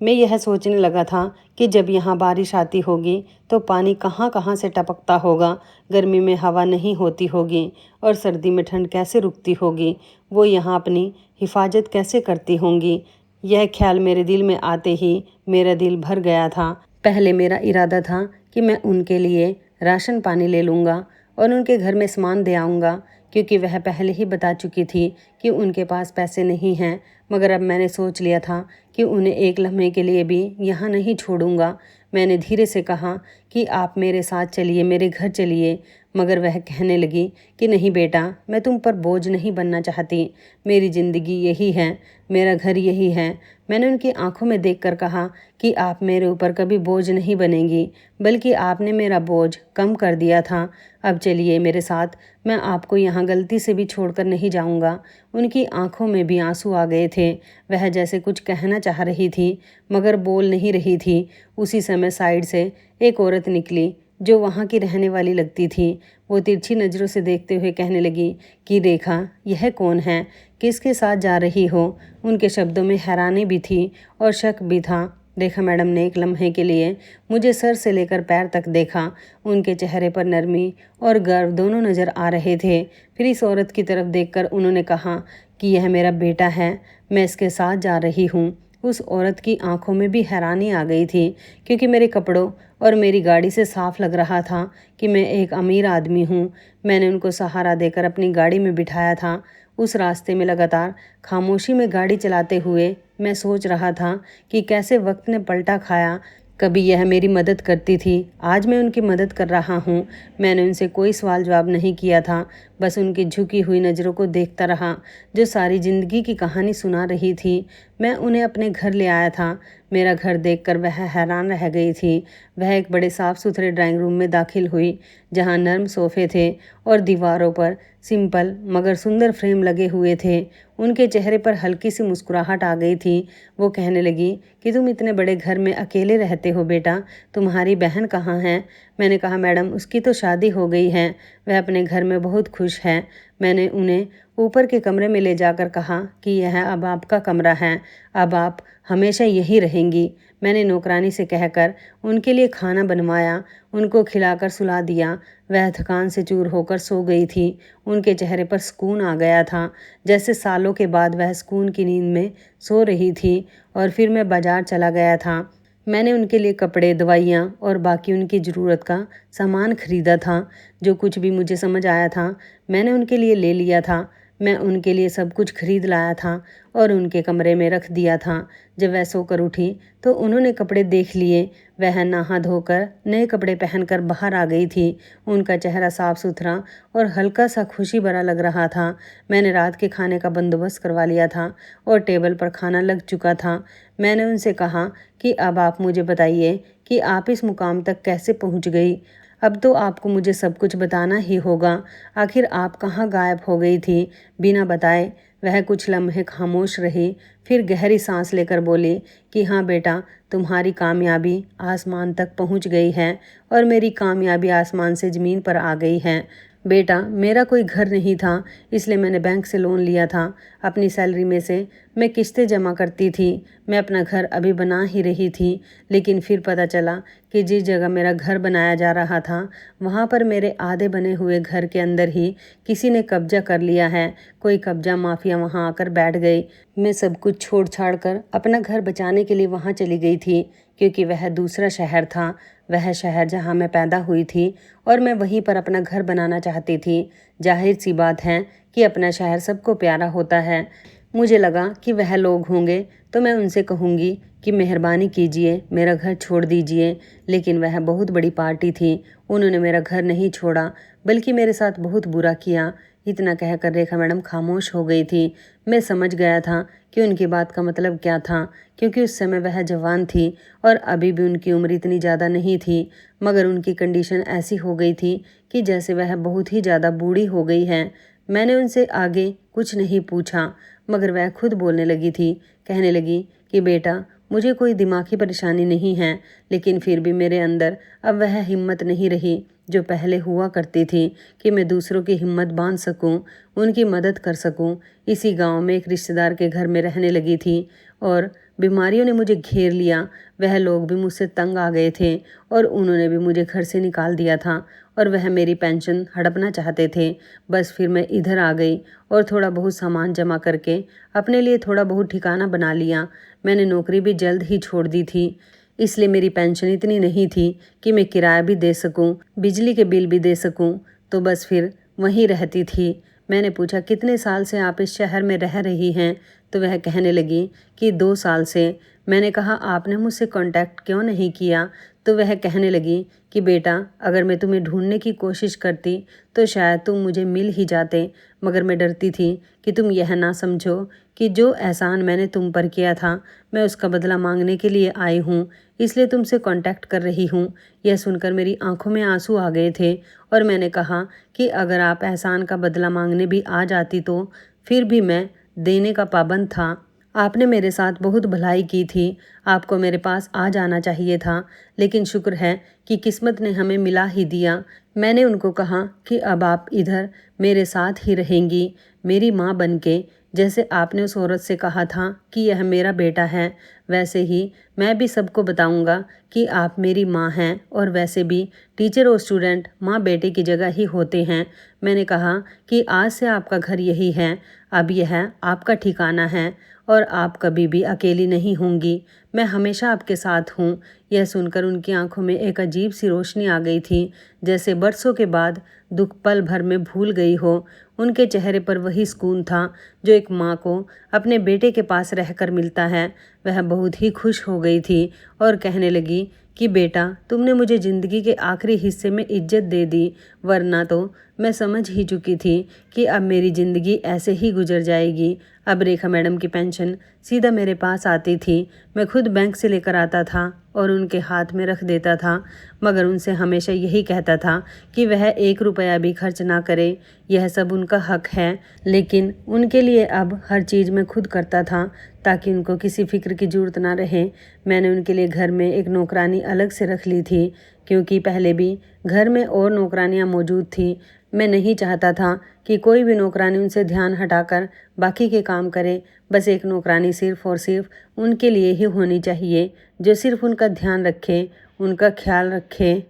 मैं यह सोचने लगा था कि जब यहाँ बारिश आती होगी तो पानी कहाँ कहाँ से टपकता होगा, गर्मी में हवा नहीं होती होगी और सर्दी में ठंड कैसे रुकती होगी, वो यहाँ अपनी हिफाजत कैसे करती होंगी। यह ख्याल मेरे दिल में आते ही मेरा दिल भर गया था। पहले मेरा इरादा था कि मैं उनके लिए राशन पानी ले लूँगा और उनके घर में सामान दे आऊँगा, क्योंकि वह पहले ही बता चुकी थी कि उनके पास पैसे नहीं हैं। मगर अब मैंने सोच लिया था कि उन्हें एक लम्हे के लिए भी यहाँ नहीं छोड़ूंगा। मैंने धीरे से कहा कि आप मेरे साथ चलिए, मेरे घर चलिए। मगर वह कहने लगी कि नहीं बेटा, मैं तुम पर बोझ नहीं बनना चाहती, मेरी ज़िंदगी यही है, मेरा घर यही है। मैंने उनकी आंखों में देखकर कहा कि आप मेरे ऊपर कभी बोझ नहीं बनेंगी, बल्कि आपने मेरा बोझ कम कर दिया था। अब चलिए मेरे साथ, मैं आपको यहाँ गलती से भी छोड़कर नहीं जाऊँगा। उनकी आंखों में भी आंसू आ गए थे। वह जैसे कुछ कहना चाह रही थी, मगर बोल नहीं रही थी। उसी समय साइड से एक औरत निकली, जो वहाँ की रहने वाली लगती थी। वो तिरछी नज़रों से देखते हुए कहने लगी कि रेखा, यह कौन है, किसके साथ जा रही हो। उनके शब्दों में हैरानी भी थी और शक भी था। रेखा मैडम ने एक लम्हे के लिए मुझे सर से लेकर पैर तक देखा। उनके चेहरे पर नरमी और गर्व दोनों नज़र आ रहे थे। फिर इस औरत की तरफ देखकर उन्होंने कहा कि यह मेरा बेटा है, मैं इसके साथ जा रही हूँ। उस औरत की आंखों में भी हैरानी आ गई थी, क्योंकि मेरे कपड़ों और मेरी गाड़ी से साफ लग रहा था कि मैं एक अमीर आदमी हूँ। मैंने उनको सहारा देकर अपनी गाड़ी में बिठाया था। उस रास्ते में लगातार खामोशी में गाड़ी चलाते हुए मैं सोच रहा था कि कैसे वक्त ने पलटा खाया। कभी यह मेरी मदद करती थी, आज मैं उनकी मदद कर रहा हूँ। मैंने उनसे कोई सवाल जवाब नहीं किया था, बस उनकी झुकी हुई नज़रों को देखता रहा, जो सारी ज़िंदगी की कहानी सुना रही थी। मैं उन्हें अपने घर ले आया था। मेरा घर देखकर वह हैरान रह गई थी। वह एक बड़े साफ़ सुथरे ड्राइंग रूम में दाखिल हुई, जहाँ नर्म सोफ़े थे और दीवारों पर सिंपल मगर सुंदर फ्रेम लगे हुए थे। उनके चेहरे पर हल्की सी मुस्कुराहट आ गई थी। वो कहने लगी कि तुम इतने बड़े घर में अकेले रहते हो बेटा, तुम्हारी बहन कहाँ है। मैंने कहा मैडम, उसकी तो शादी हो गई है, वह अपने घर में बहुत खुश है। मैंने उन्हें ऊपर के कमरे में ले जाकर कहा कि यह अब आपका कमरा है, अब आप हमेशा यही रहेंगी। मैंने नौकरानी से कहकर उनके लिए खाना बनवाया, उनको खिलाकर सुला दिया। वह थकान से चूर होकर सो गई थी। उनके चेहरे पर सुकून आ गया था, जैसे सालों के बाद वह सुकून की नींद में सो रही थी। और फिर मैं बाजार चला गया था। मैंने उनके लिए कपड़े, दवाइयाँ और बाकी उनकी ज़रूरत का सामान खरीदा था। जो कुछ भी मुझे समझ आया था, मैंने उनके लिए ले लिया था। मैं उनके लिए सब कुछ खरीद लाया था और उनके कमरे में रख दिया था। जब वह सोकर उठी तो उन्होंने कपड़े देख लिए। वह नहा धोकर नए कपड़े पहनकर बाहर आ गई थी। उनका चेहरा साफ सुथरा और हल्का सा खुशी भरा लग रहा था। मैंने रात के खाने का बंदोबस्त करवा लिया था और टेबल पर खाना लग चुका था। मैंने उनसे कहा कि अब आप मुझे बताइए कि आप इस मुकाम तक कैसे पहुंच गई। अब तो आपको मुझे सब कुछ बताना ही होगा। आखिर आप कहाँ गायब हो गई थी बिना बताए। वह कुछ लम्हे खामोश रही, फिर गहरी सांस लेकर बोली कि हाँ बेटा, तुम्हारी कामयाबी आसमान तक पहुंच गई है और मेरी कामयाबी आसमान से ज़मीन पर आ गई है। बेटा, मेरा कोई घर नहीं था, इसलिए मैंने बैंक से लोन लिया था। अपनी सैलरी में से मैं किस्तें जमा करती थी। मैं अपना घर अभी बना ही रही थी, लेकिन फिर पता चला कि जिस जगह मेरा घर बनाया जा रहा था वहाँ पर मेरे आधे बने हुए घर के अंदर ही किसी ने कब्जा कर लिया है। कोई कब्जा माफिया वहाँ आकर बैठ गई। मैं सब कुछ छोड़ छाड़ कर अपना घर बचाने के लिए वहाँ चली गई थी, क्योंकि वह दूसरा शहर था, वह शहर जहाँ मैं पैदा हुई थी, और मैं वहीं पर अपना घर बनाना चाहती थी। जाहिर सी बात है कि अपना शहर सबको प्यारा होता है। मुझे लगा कि वह लोग होंगे तो मैं उनसे कहूँगी कि मेहरबानी कीजिए मेरा घर छोड़ दीजिए, लेकिन वह बहुत बड़ी पार्टी थी। उन्होंने मेरा घर नहीं छोड़ा, बल्कि मेरे साथ बहुत बुरा किया। इतना कहकर रेखा मैडम खामोश हो गई थी। मैं समझ गया था कि उनकी बात का मतलब क्या था, क्योंकि उस समय वह जवान थी और अभी भी उनकी उम्र इतनी ज़्यादा नहीं थी, मगर उनकी कंडीशन ऐसी हो गई थी कि जैसे वह बहुत ही ज़्यादा बूढ़ी हो गई है। मैंने उनसे आगे कुछ नहीं पूछा, मगर वह खुद बोलने लगी थी। कहने लगी कि बेटा, मुझे कोई दिमागी परेशानी नहीं है, लेकिन फिर भी मेरे अंदर अब वह हिम्मत नहीं रही जो पहले हुआ करती थी कि मैं दूसरों की हिम्मत बांध सकूं, उनकी मदद कर सकूं। इसी गांव में एक रिश्तेदार के घर में रहने लगी थी और बीमारियों ने मुझे घेर लिया। वह लोग भी मुझसे तंग आ गए थे और उन्होंने भी मुझे घर से निकाल दिया था और वह मेरी पेंशन हड़पना चाहते थे। बस फिर मैं इधर आ गई और थोड़ा बहुत सामान जमा करके अपने लिए थोड़ा बहुत ठिकाना बना लिया। मैंने नौकरी भी जल्द ही छोड़ दी थी, इसलिए मेरी पेंशन इतनी नहीं थी कि मैं किराया भी दे सकूं, बिजली के बिल भी दे सकूं, तो बस फिर वहीं रहती थी। मैंने पूछा कितने साल से आप इस शहर में रह रही हैं, तो वह कहने लगी कि 2 साल से। मैंने कहा आपने मुझसे कांटेक्ट क्यों नहीं किया, तो वह कहने लगी कि बेटा, अगर मैं तुम्हें ढूंढने की कोशिश करती तो शायद तुम मुझे मिल ही जाते, मगर मैं डरती थी कि तुम यह ना समझो कि जो एहसान मैंने तुम पर किया था मैं उसका बदला मांगने के लिए आई हूँ, इसलिए तुमसे कांटेक्ट कर रही हूँ। यह सुनकर मेरी आंखों में आंसू आ गए थे और मैंने कहा कि अगर आप एहसान का बदला मांगने भी आ जाती तो फिर भी मैं देने का पाबंद था। आपने मेरे साथ बहुत भलाई की थी, आपको मेरे पास आ जाना चाहिए था, लेकिन शुक्र है कि किस्मत ने हमें मिला ही दिया। मैंने उनको कहा कि अब आप इधर मेरे साथ ही रहेंगी, मेरी माँ बनके। जैसे आपने उस औरत से कहा था कि यह मेरा बेटा है, वैसे ही मैं भी सबको बताऊंगा कि आप मेरी माँ हैं, और वैसे भी टीचर और स्टूडेंट माँ बेटे की जगह ही होते हैं। मैंने कहा कि आज से आपका घर यही है, अब यह आपका ठिकाना है और आप कभी भी अकेली नहीं होंगी, मैं हमेशा आपके साथ हूँ। यह सुनकर उनकी आंखों में एक अजीब सी रोशनी आ गई थी, जैसे बरसों के बाद दुख पल भर में भूल गई हो। उनके चेहरे पर वही सुकून था जो एक माँ को अपने बेटे के पास रहकर मिलता है। वह बहुत ही खुश हो गई थी और कहने लगी कि बेटा, तुमने मुझे ज़िंदगी के आखिरी हिस्से में इज्जत दे दी, वरना तो मैं समझ ही चुकी थी कि अब मेरी ज़िंदगी ऐसे ही गुजर जाएगी। अब रेखा मैडम की पेंशन सीधा मेरे पास आती थी, मैं खुद बैंक से लेकर आता था और उनके हाथ में रख देता था, मगर उनसे हमेशा यही कहता था कि वह 1 रुपया भी खर्च ना करे, यह सब उनका हक है। लेकिन उनके लिए अब हर चीज़ मैं खुद करता था ताकि उनको किसी फिक्र की ज़रूरत ना रहे। मैंने उनके लिए घर में एक नौकरानी अलग से रख ली थी, क्योंकि पहले भी घर में और नौकरानियाँ मौजूद थीं। मैं नहीं चाहता था कि कोई भी नौकरानी उनसे ध्यान हटाकर बाकी के काम करे। बस एक नौकरानी सिर्फ़ और सिर्फ उनके लिए ही होनी चाहिए, जो सिर्फ उनका ध्यान रखे, उनका ख्याल रखे।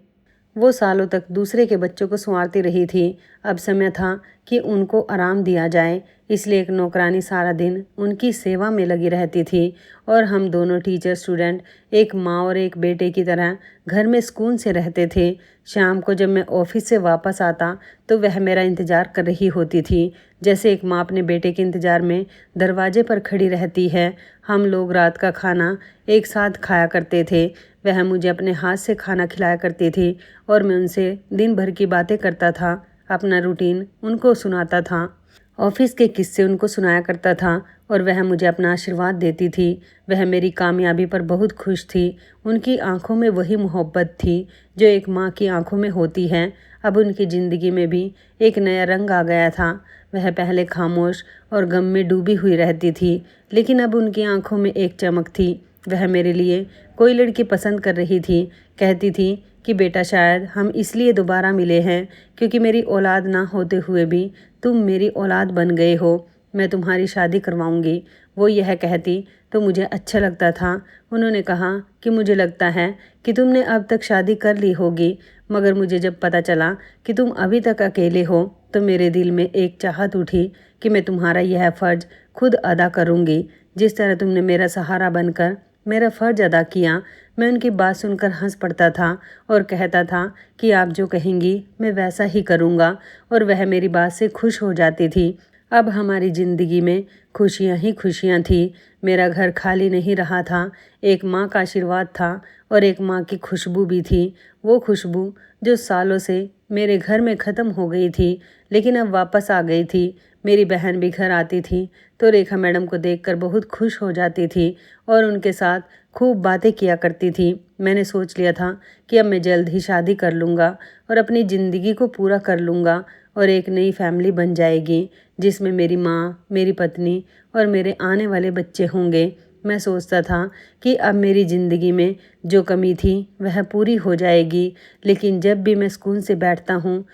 वो सालों तक दूसरे के बच्चों को संवारती रही थी, अब समय था कि उनको आराम दिया जाए, इसलिए एक नौकरानी सारा दिन उनकी सेवा में लगी रहती थी और हम दोनों टीचर स्टूडेंट एक माँ और एक बेटे की तरह घर में सुकून से रहते थे। शाम को जब मैं ऑफिस से वापस आता तो वह मेरा इंतज़ार कर रही होती थी, जैसे एक माँ अपने बेटे के इंतज़ार में दरवाजे पर खड़ी रहती है। हम लोग रात का खाना एक साथ खाया करते थे। वह मुझे अपने हाथ से खाना खिलाया करती थी और मैं उनसे दिन भर की बातें करता था, अपना रूटीन उनको सुनाता था, ऑफिस के किस्से उनको सुनाया करता था और वह मुझे अपना आशीर्वाद देती थी। वह मेरी कामयाबी पर बहुत खुश थी। उनकी आंखों में वही मोहब्बत थी जो एक माँ की आंखों में होती है। अब उनकी ज़िंदगी में भी एक नया रंग आ गया था। वह पहले खामोश और गम में डूबी हुई रहती थी, लेकिन अब उनकी आंखों में एक चमक थी। वह मेरे लिए कोई लड़की पसंद कर रही थी। कहती थी कि बेटा, शायद हम इसलिए दोबारा मिले हैं क्योंकि मेरी औलाद ना होते हुए भी तुम मेरी औलाद बन गए हो। मैं तुम्हारी शादी करवाऊंगी। वो यह कहती तो मुझे अच्छा लगता था। उन्होंने कहा कि मुझे लगता है कि तुमने अब तक शादी कर ली होगी, मगर मुझे जब पता चला कि तुम अभी तक अकेले हो तो मेरे दिल में एक चाहत उठी कि मैं तुम्हारा यह फ़र्ज़ खुद अदा करूंगी। जिस तरह तुमने मेरा सहारा बनकर मेरा फ़र्ज़ अदा किया। मैं उनकी बात सुनकर हंस पड़ता था और कहता था कि आप जो कहेंगी मैं वैसा ही करूँगा, और वह मेरी बात से खुश हो जाती थी। अब हमारी ज़िंदगी में खुशियाँ ही खुशियाँ थी। मेरा घर खाली नहीं रहा था। एक माँ का आशीर्वाद था और एक माँ की खुशबू भी थी। वो खुशबू जो सालों से मेरे घर में ख़त्म हो गई थी, लेकिन अब वापस आ गई थी। मेरी बहन भी घर आती थी तो रेखा मैडम को देखकर बहुत खुश हो जाती थी और उनके साथ खूब बातें किया करती थी। मैंने सोच लिया था कि अब मैं जल्द ही शादी कर लूँगा और अपनी ज़िंदगी को पूरा कर लूँगा और एक नई फैमिली बन जाएगी जिसमें मेरी माँ, मेरी पत्नी और मेरे आने वाले बच्चे होंगे। मैं सोचता था कि अब मेरी ज़िंदगी में जो कमी थी वह पूरी हो जाएगी, लेकिन जब भी मैं सुकून से बैठता हूँ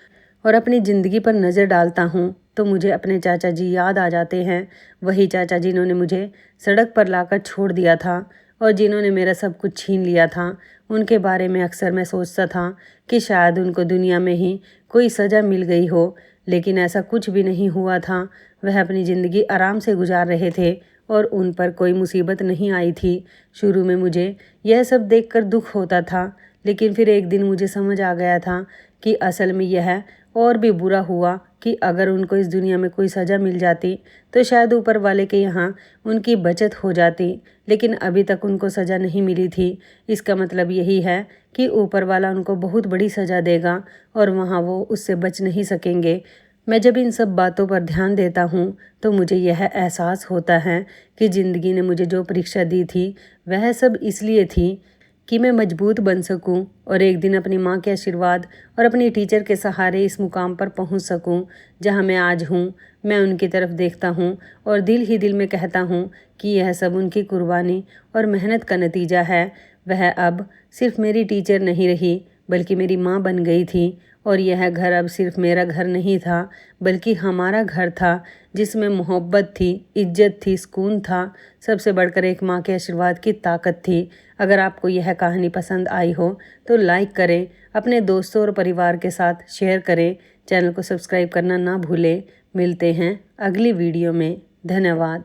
और अपनी ज़िंदगी पर नज़र डालता हूँ तो मुझे अपने चाचा जी याद आ जाते हैं। वही चाचा जिन्होंने मुझे सड़क पर लाकर छोड़ दिया था और जिन्होंने मेरा सब कुछ छीन लिया था। उनके बारे में अक्सर मैं सोचता था कि शायद उनको दुनिया में ही कोई सज़ा मिल गई हो, लेकिन ऐसा कुछ भी नहीं हुआ था। वह अपनी ज़िंदगी आराम से गुजार रहे थे और उन पर कोई मुसीबत नहीं आई थी। शुरू में मुझे यह सब देखकर दुख होता था, लेकिन फिर एक दिन मुझे समझ आ गया था कि असल में यह और भी बुरा हुआ कि अगर उनको इस दुनिया में कोई सज़ा मिल जाती तो शायद ऊपर वाले के यहाँ उनकी बचत हो जाती, लेकिन अभी तक उनको सज़ा नहीं मिली थी। इसका मतलब यही है कि ऊपर वाला उनको बहुत बड़ी सज़ा देगा और वहाँ वो उससे बच नहीं सकेंगे। मैं जब इन सब बातों पर ध्यान देता हूँ तो मुझे यह एहसास होता है कि ज़िंदगी ने मुझे जो परीक्षा दी थी वह सब इसलिए थी कि मैं मजबूत बन सकूं और एक दिन अपनी माँ के आशीर्वाद और अपनी टीचर के सहारे इस मुकाम पर पहुंच सकूं जहां मैं आज हूं। मैं उनकी तरफ देखता हूं और दिल ही दिल में कहता हूं कि यह सब उनकी कुर्बानी और मेहनत का नतीजा है। वह अब सिर्फ मेरी टीचर नहीं रही बल्कि मेरी माँ बन गई थी और यह घर अब सिर्फ मेरा घर नहीं था बल्कि हमारा घर था, जिसमें मोहब्बत थी, इज्जत थी, सुकून था, सबसे बढ़कर एक माँ के आशीर्वाद की ताकत थी। अगर आपको यह कहानी पसंद आई हो तो लाइक करें, अपने दोस्तों और परिवार के साथ शेयर करें, चैनल को सब्सक्राइब करना ना भूलें। मिलते हैं अगली वीडियो में। धन्यवाद।